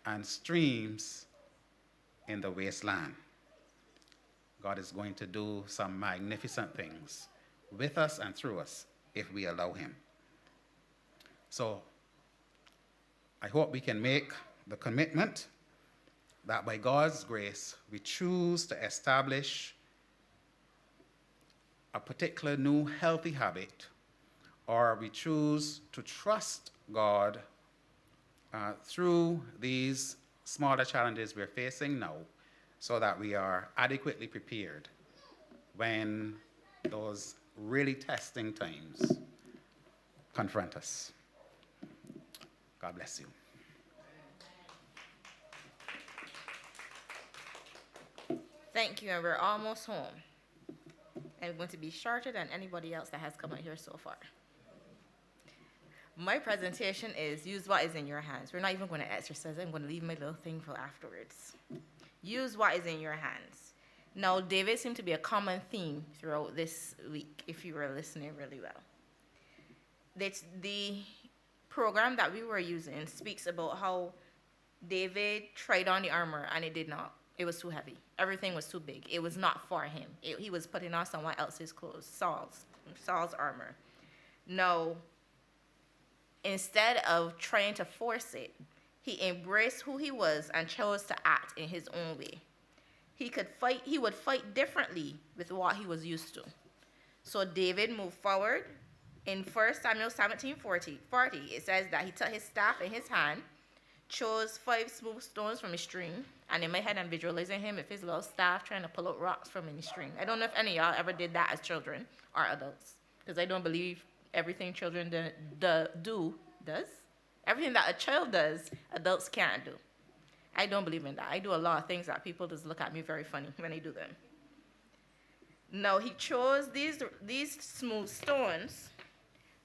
and streams in the wasteland." God is going to do some magnificent things with us and through us if we allow him. So I hope we can make the commitment that by God's grace we choose to establish a particular new healthy habit, or we choose to trust God through these smaller challenges we're facing now, so that we are adequately prepared when those really testing times confront us. God bless you. Thank you, and we're almost home. I'm going to be shorter than anybody else that has come out here so far. My presentation is use what is in your hands. We're not even going to exercise. I'm going to leave my little thing for afterwards. Use what is in your hands. Now, David seemed to be a common theme throughout this week, if you were listening really well. The program that we were using speaks about how David tried on the armor, and it did not. It was too heavy. Everything was too big. It was not for him. He was putting on someone else's clothes, Saul's armor. No, instead of trying to force it, he embraced who he was and chose to act in his own way. He would fight differently with what he was used to. So David moved forward. In 1 Samuel 17:40, it says that he took his staff in his hand, chose 5 smooth stones from a stream, and in my head I'm visualizing him with his little staff trying to pull out rocks from any stream. I don't know if any of y'all ever did that as children or adults, because I don't believe everything children does. Everything that a child does, adults can't do. I don't believe in that. I do a lot of things that people just look at me very funny when I do them. Now, he chose these smooth stones.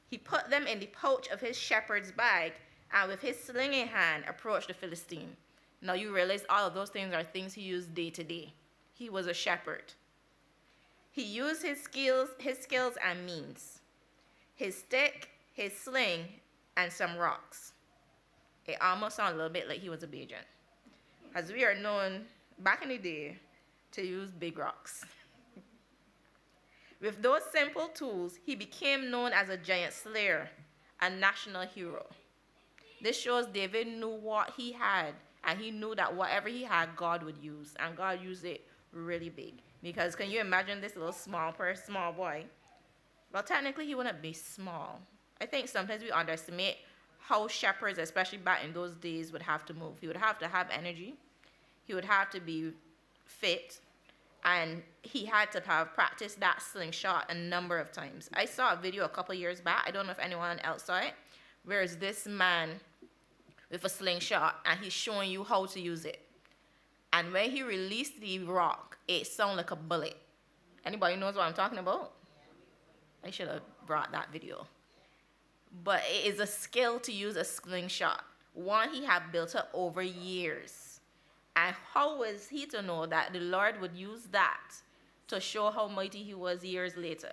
He put them in the pouch of his shepherd's bag, and with his sling in hand, approached the Philistine. Now, you realize all of those things are things he used day to day. He was a shepherd. He used his skills and means. His stick, his sling, and some rocks. It almost sounds a little bit like he was a Bajan, as we are known back in the day to use big rocks. With those simple tools, he became known as a giant slayer, a national hero. This shows David knew what he had, and he knew that whatever he had, God would use, and God used it really big. Because can you imagine this little small boy? Well, technically, he wouldn't be small. I think sometimes we underestimate how shepherds, especially back in those days, would have to move. He would have to have energy. He would have to be fit. And he had to have practiced that slingshot a number of times. I saw a video a couple years back. I don't know if anyone else saw it. Where is this man with a slingshot, and he's showing you how to use it. And when he released the rock, it sounded like a bullet. Anybody knows what I'm talking about? I should have brought that video. But it is a skill to use a slingshot. One he had built up over years. And how was he to know that the Lord would use that to show how mighty he was years later?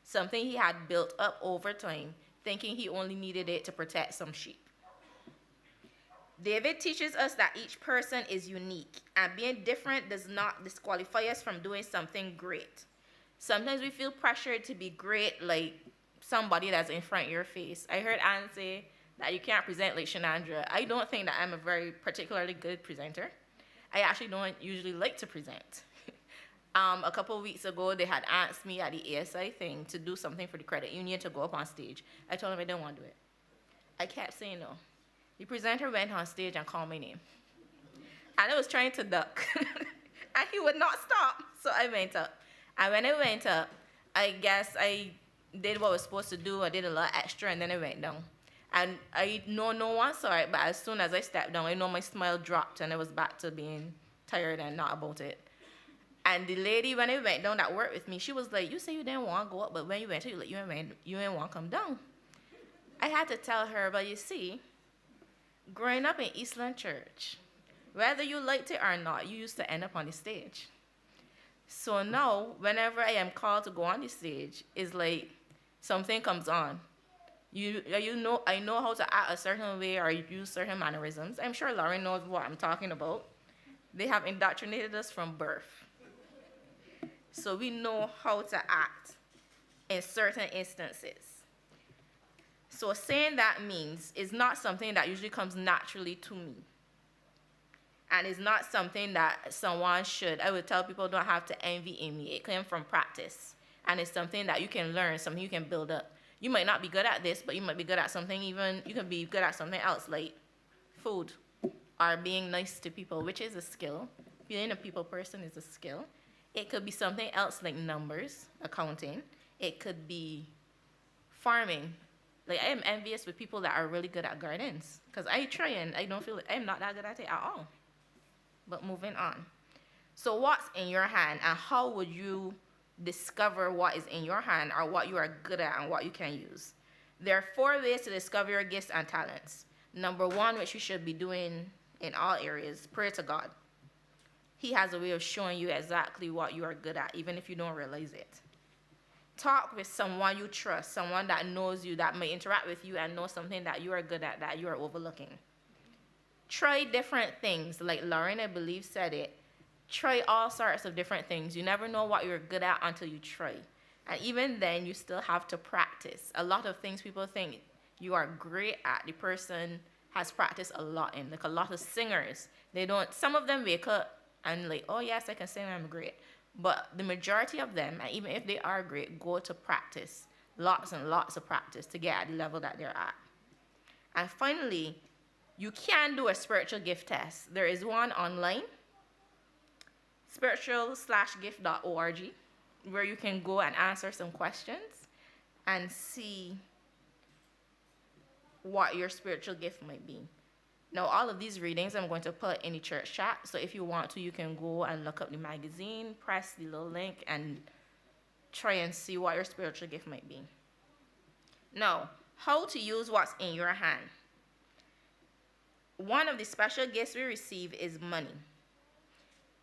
Something he had built up over time, thinking he only needed it to protect some sheep. David teaches us that each person is unique, and being different does not disqualify us from doing something great. Sometimes we feel pressured to be great like somebody that's in front of your face. I heard Anne say that you can't present like Shenandra. I don't think that I'm a very particularly good presenter. I actually don't usually like to present. A couple of weeks ago, they had asked me at the ASI thing to do something for the credit union to go up on stage. I told them I didn't want to do it. I kept saying no. The presenter went on stage and called my name. And I was trying to duck. And he would not stop. So I went up. And when I went up, I guess I did what I was supposed to do. I did a lot extra, and then I went down. And I know no one saw it, but as soon as I stepped down, I know my smile dropped, and I was back to being tired and not about it. And the lady, when I went down that worked with me, she was like, you say you didn't want to go up, but when you went, you didn't want to come down. I had to tell her, but you see, growing up in Eastland Church, whether you liked it or not, you used to end up on the stage. So now, whenever I am called to go on the stage, it's like something comes on. I know how to act a certain way or use certain mannerisms. I'm sure Lauren knows what I'm talking about. They have indoctrinated us from birth. So we know how to act in certain instances. So saying that means it's not something that usually comes naturally to me. And it's not something that someone should. I would tell people don't have to envy in me. It came from practice. And it's something that you can learn, something you can build up. You might not be good at this, but you might be good at something even, you can be good at something else like food or being nice to people, which is a skill. Being a people person is a skill. It could be something else like numbers, accounting. It could be farming. Like, I am envious with people that are really good at gardens because I try and I don't feel like I'm not that good at it at all. But moving on. So what's in your hand, and how would you discover what is in your hand or what you are good at and what you can use? There are 4 ways to discover your gifts and talents. Number 1, which you should be doing in all areas, pray to God. He has a way of showing you exactly what you are good at, even if you don't realize it. Talk with someone you trust, someone that knows you, that may interact with you and know something that you are good at, that you are overlooking. Try different things, like Lauren, I believe, said it. Try all sorts of different things. You never know what you're good at until you try. And even then, you still have to practice. A lot of things people think you are great at, the person has practiced a lot in. Like a lot of singers, some of them wake up and like, oh yes, I can sing, I'm great. But the majority of them, and even if they are great, go to practice. Lots and lots of practice to get at the level that they're at. And finally, you can do a spiritual gift test. There is one online, spiritual/gift.org, where you can go and answer some questions and see what your spiritual gift might be. Now, all of these readings I'm going to put in the church chat, so if you want to, you can go and look up the magazine, press the little link, and try and see what your spiritual gift might be. Now, how to use what's in your hand. One of the special gifts we receive is money.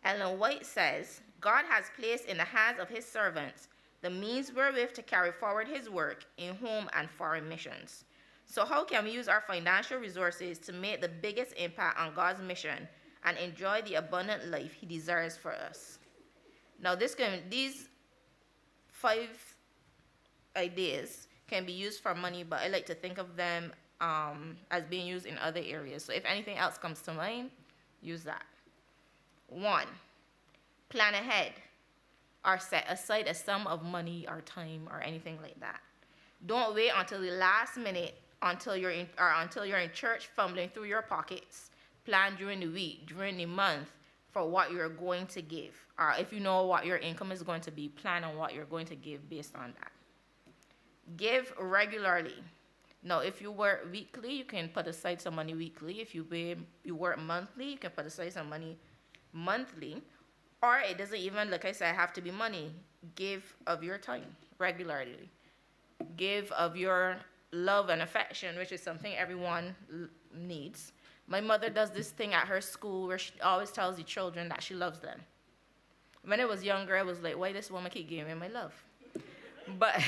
Ellen White says, God has placed in the hands of his servants the means wherewith to carry forward his work in home and foreign missions. So how can we use our financial resources to make the biggest impact on God's mission and enjoy the abundant life he desires for us? Now, these 5 ideas can be used for money, but I like to think of them as being used in other areas. So if anything else comes to mind, use that. 1, plan ahead or set aside a sum of money or time or anything like that. Don't wait until the last minute until you're in church fumbling through your pockets. Plan during the week, during the month for what you're going to give. Or if you know what your income is going to be, plan on what you're going to give based on that. Give regularly. Now, if you work weekly, you can put aside some money weekly. If you work monthly, you can put aside some money monthly. Or it doesn't even, like I said, have to be money. Give of your time regularly. Give of your love and affection, which is something everyone needs. My mother does this thing at her school where she always tells the children that she loves them. When I was younger, I was like, why this woman keep giving me my love? But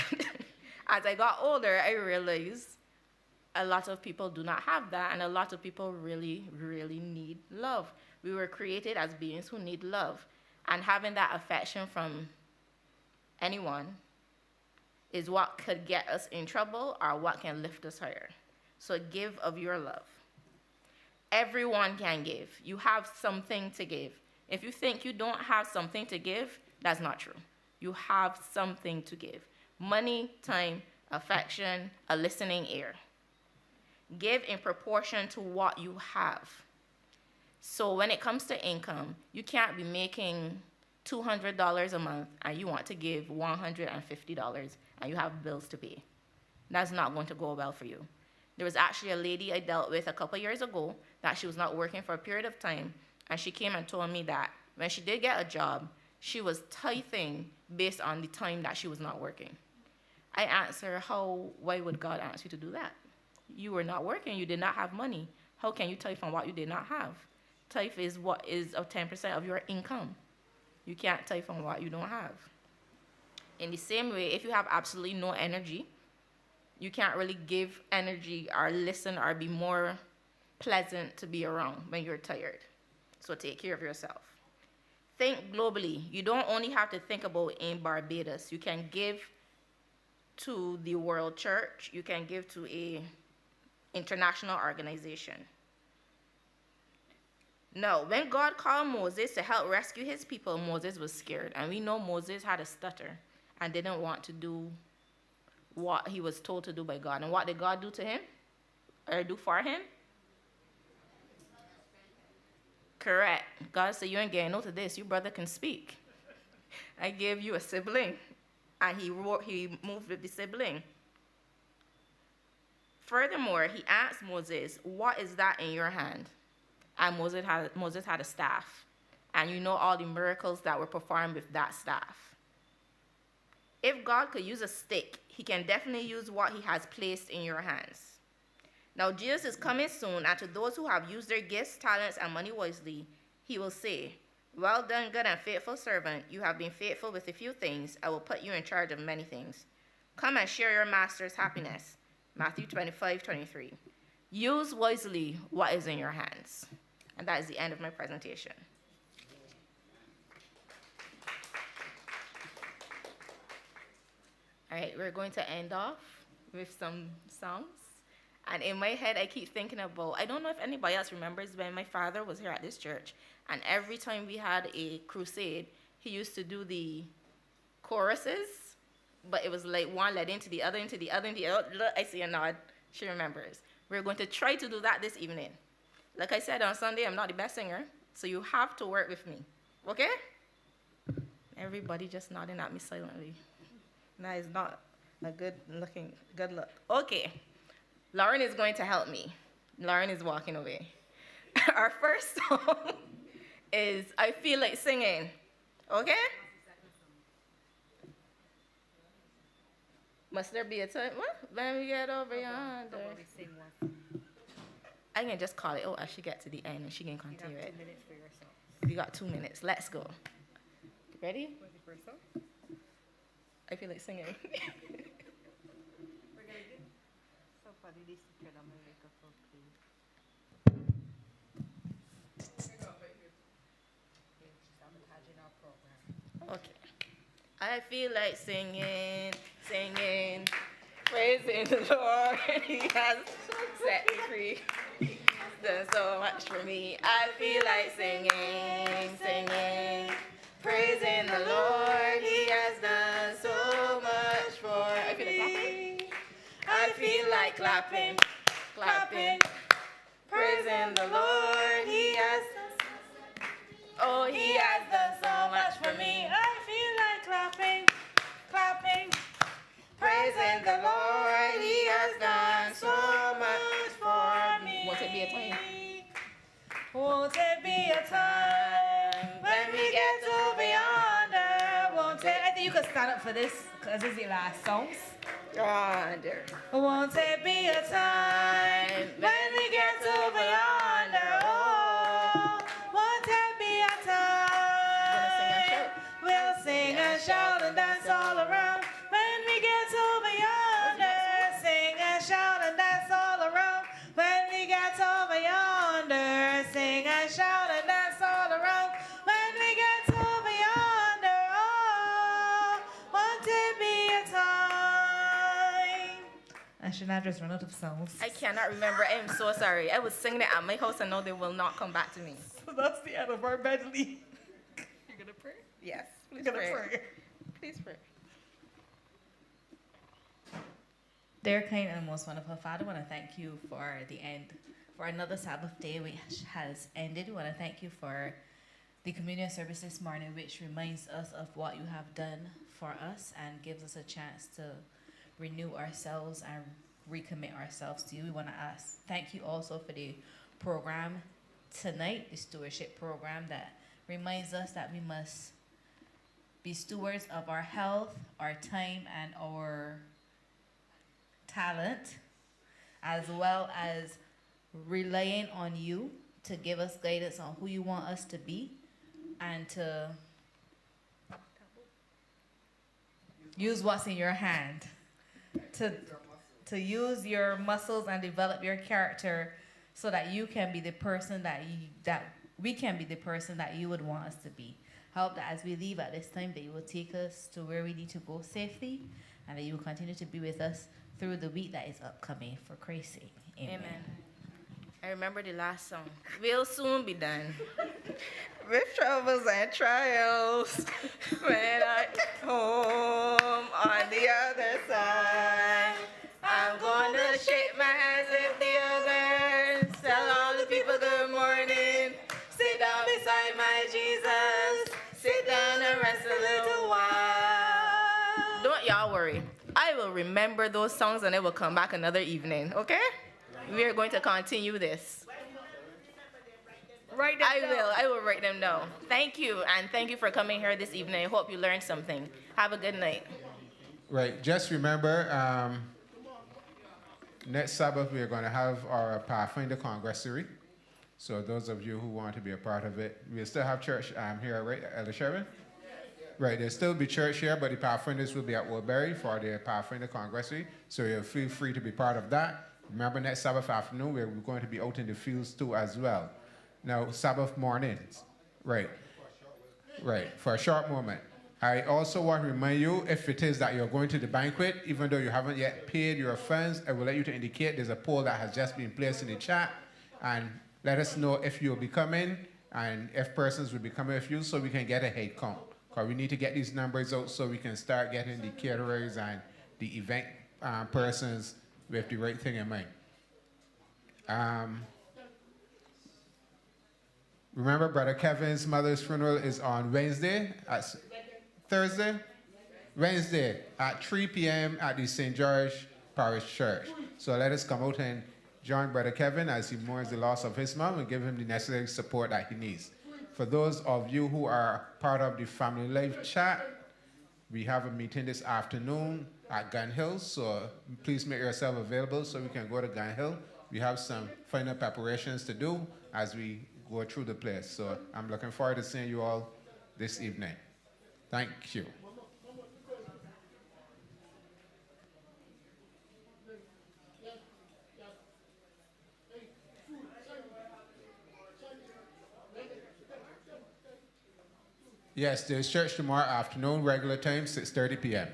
as I got older, I realized a lot of people do not have that, and a lot of people really, really need love. We were created as beings who need love, and having that affection from anyone is what could get us in trouble or what can lift us higher. So give of your love. Everyone can give. You have something to give. If you think you don't have something to give, that's not true. You have something to give. Money, time, affection, a listening ear. Give in proportion to what you have. So when it comes to income, you can't be making $200 a month and you want to give $150 and you have bills to pay. That's not going to go well for you. There was actually a lady I dealt with a couple years ago that she was not working for a period of time, and she came and told me that when she did get a job, she was tithing based on the time that she was not working. I asked her, why would God ask you to do that? You were not working, you did not have money. How can you tithe on what you did not have? Tithe is what is of 10% of your income. You can't tithe on what you don't have. In the same way, if you have absolutely no energy, you can't really give energy or listen or be more pleasant to be around when you're tired. So take care of yourself. Think globally. You don't only have to think about in Barbados. You can give to the World Church. You can give to a international organization. Now, when God called Moses to help rescue his people, Moses was scared. And we know Moses had a stutter and didn't want to do what he was told to do by God. And what did God do to him? Or do for him? Correct. God said, you ain't getting no to this. Your brother can speak. I gave you a sibling. And he moved with the sibling. Furthermore, he asked Moses, what is that in your hand? And Moses had a staff. And you know all the miracles that were performed with that staff. If God could use a stick, he can definitely use what he has placed in your hands. Now, Jesus is coming soon, and to those who have used their gifts, talents, and money wisely, he will say, well done, good and faithful servant. You have been faithful with a few things. I will put you in charge of many things. Come and share your master's happiness. Matthew 25:23. Use wisely what is in your hands. And that is the end of my presentation. All right, we're going to end off with some songs. And in my head, I keep thinking about, I don't know if anybody else remembers when my father was here at this church, and every time we had a crusade, he used to do the choruses, but it was like one led into the other, into the other, into the other. Look, I see a nod. She remembers. We're going to try to do that this evening. Like I said, on Sunday, I'm not the best singer, so you have to work with me. Okay? Everybody just nodding at me silently. That is not a good look. Okay. Lauren is going to help me. Lauren is walking away. Our first song is I Feel Like Singing. Okay? Must there be a time? What? When we get over yonder. I can just call it out as she gets to the end and she can continue it. 2 minutes for yourself. You got 2 minutes. Let's go. Ready? What's the first song? I feel like singing. Okay. I feel like singing, singing, praising the Lord. He has set me free. He's done so much for me. I feel like singing, singing, praising the Lord. He has done so much for me. I feel like clapping, clapping, praising the Lord. He has done so much for me. I feel like clapping, clapping, praising the Lord. He has done so Won't it be a time when we get over yonder? Won't it? I think you could stand up for this because this is your last songs. Yonder. Won't it be a time when we get over yonder? Oh, won't it be a time? We'll sing and shout and dance all around. When we get over yonder, sing and shout and dance all around. When we get over yonder, sing and shout and dance all around. When we get over yonder, oh, won't it be a time? I should not just run out of songs. I cannot remember. I am so sorry. I was singing it at my house and now they will not come back to me. So that's the end of our medley. You're gonna pray? Yes. Please You're gonna pray. pray. Please pray. Dear kind and most wonderful Father, I want to thank you for the end, for another Sabbath day which has ended. We want to thank you for the communion service this morning, which reminds us of what you have done for us and gives us a chance to renew ourselves and recommit ourselves to you. We want to thank you also for the program tonight, the stewardship program that reminds us that we must be stewards of our health, our time, and our talent, as well as relying on you to give us guidance on who you want us to be and to use what's in your hand, to use your muscles and develop your character so that you can be the person that we can be the person that you would want us to be. Help that as we leave at this time that you will take us to where we need to go safely and that you will continue to be with us through the week that is upcoming, for Christ's sake. Amen. I remember the last song. We'll soon be done with troubles and trials when I get home on the other side. I'm gonna shake my hands with the others, tell all the people good morning, sit down beside my Jesus, sit down and rest a little while. Don't y'all worry. I will remember those songs and I will come back another evening, okay? We are going to continue this. Write them down. I will write them down. Thank you, and thank you for coming here this evening. I hope you learned something. Have a good night. Right, just remember, next Sabbath we are going to have our Pathfinder Congressary. So those of you who want to be a part of it, we'll still have church here, right, Elder Sherman? Right, there'll still be church here, but the Pathfinders will be at Woodbury for the Pathfinder Congressary, so you'll feel free to be part of that. Remember, next Sabbath afternoon, we're going to be out in the fields too as well. Now, Sabbath mornings, right, for a short moment. I also want to remind you, if it is that you're going to the banquet, even though you haven't yet paid your funds, I will let you to indicate there's a poll that has just been placed in the chat, and let us know if you'll be coming, and if persons will be coming with you, so we can get a head count. Because we need to get these numbers out so we can start getting the caterers and the event persons with the right thing in mind. Remember, Brother Kevin's mother's funeral is on Wednesday, Wednesday at 3 p.m. at the St. George Parish Church. So let us come out and join Brother Kevin as he mourns the loss of his mom and give him the necessary support that he needs. For those of you who are part of the Family Life Chat, we have a meeting this afternoon at Gun Hill, so please make yourself available so we can go to Gun Hill. We have some final preparations to do as we go through the place. So I'm looking forward to seeing you all this evening. Thank you. Yes, there's church tomorrow afternoon, regular time, 6:30 p.m.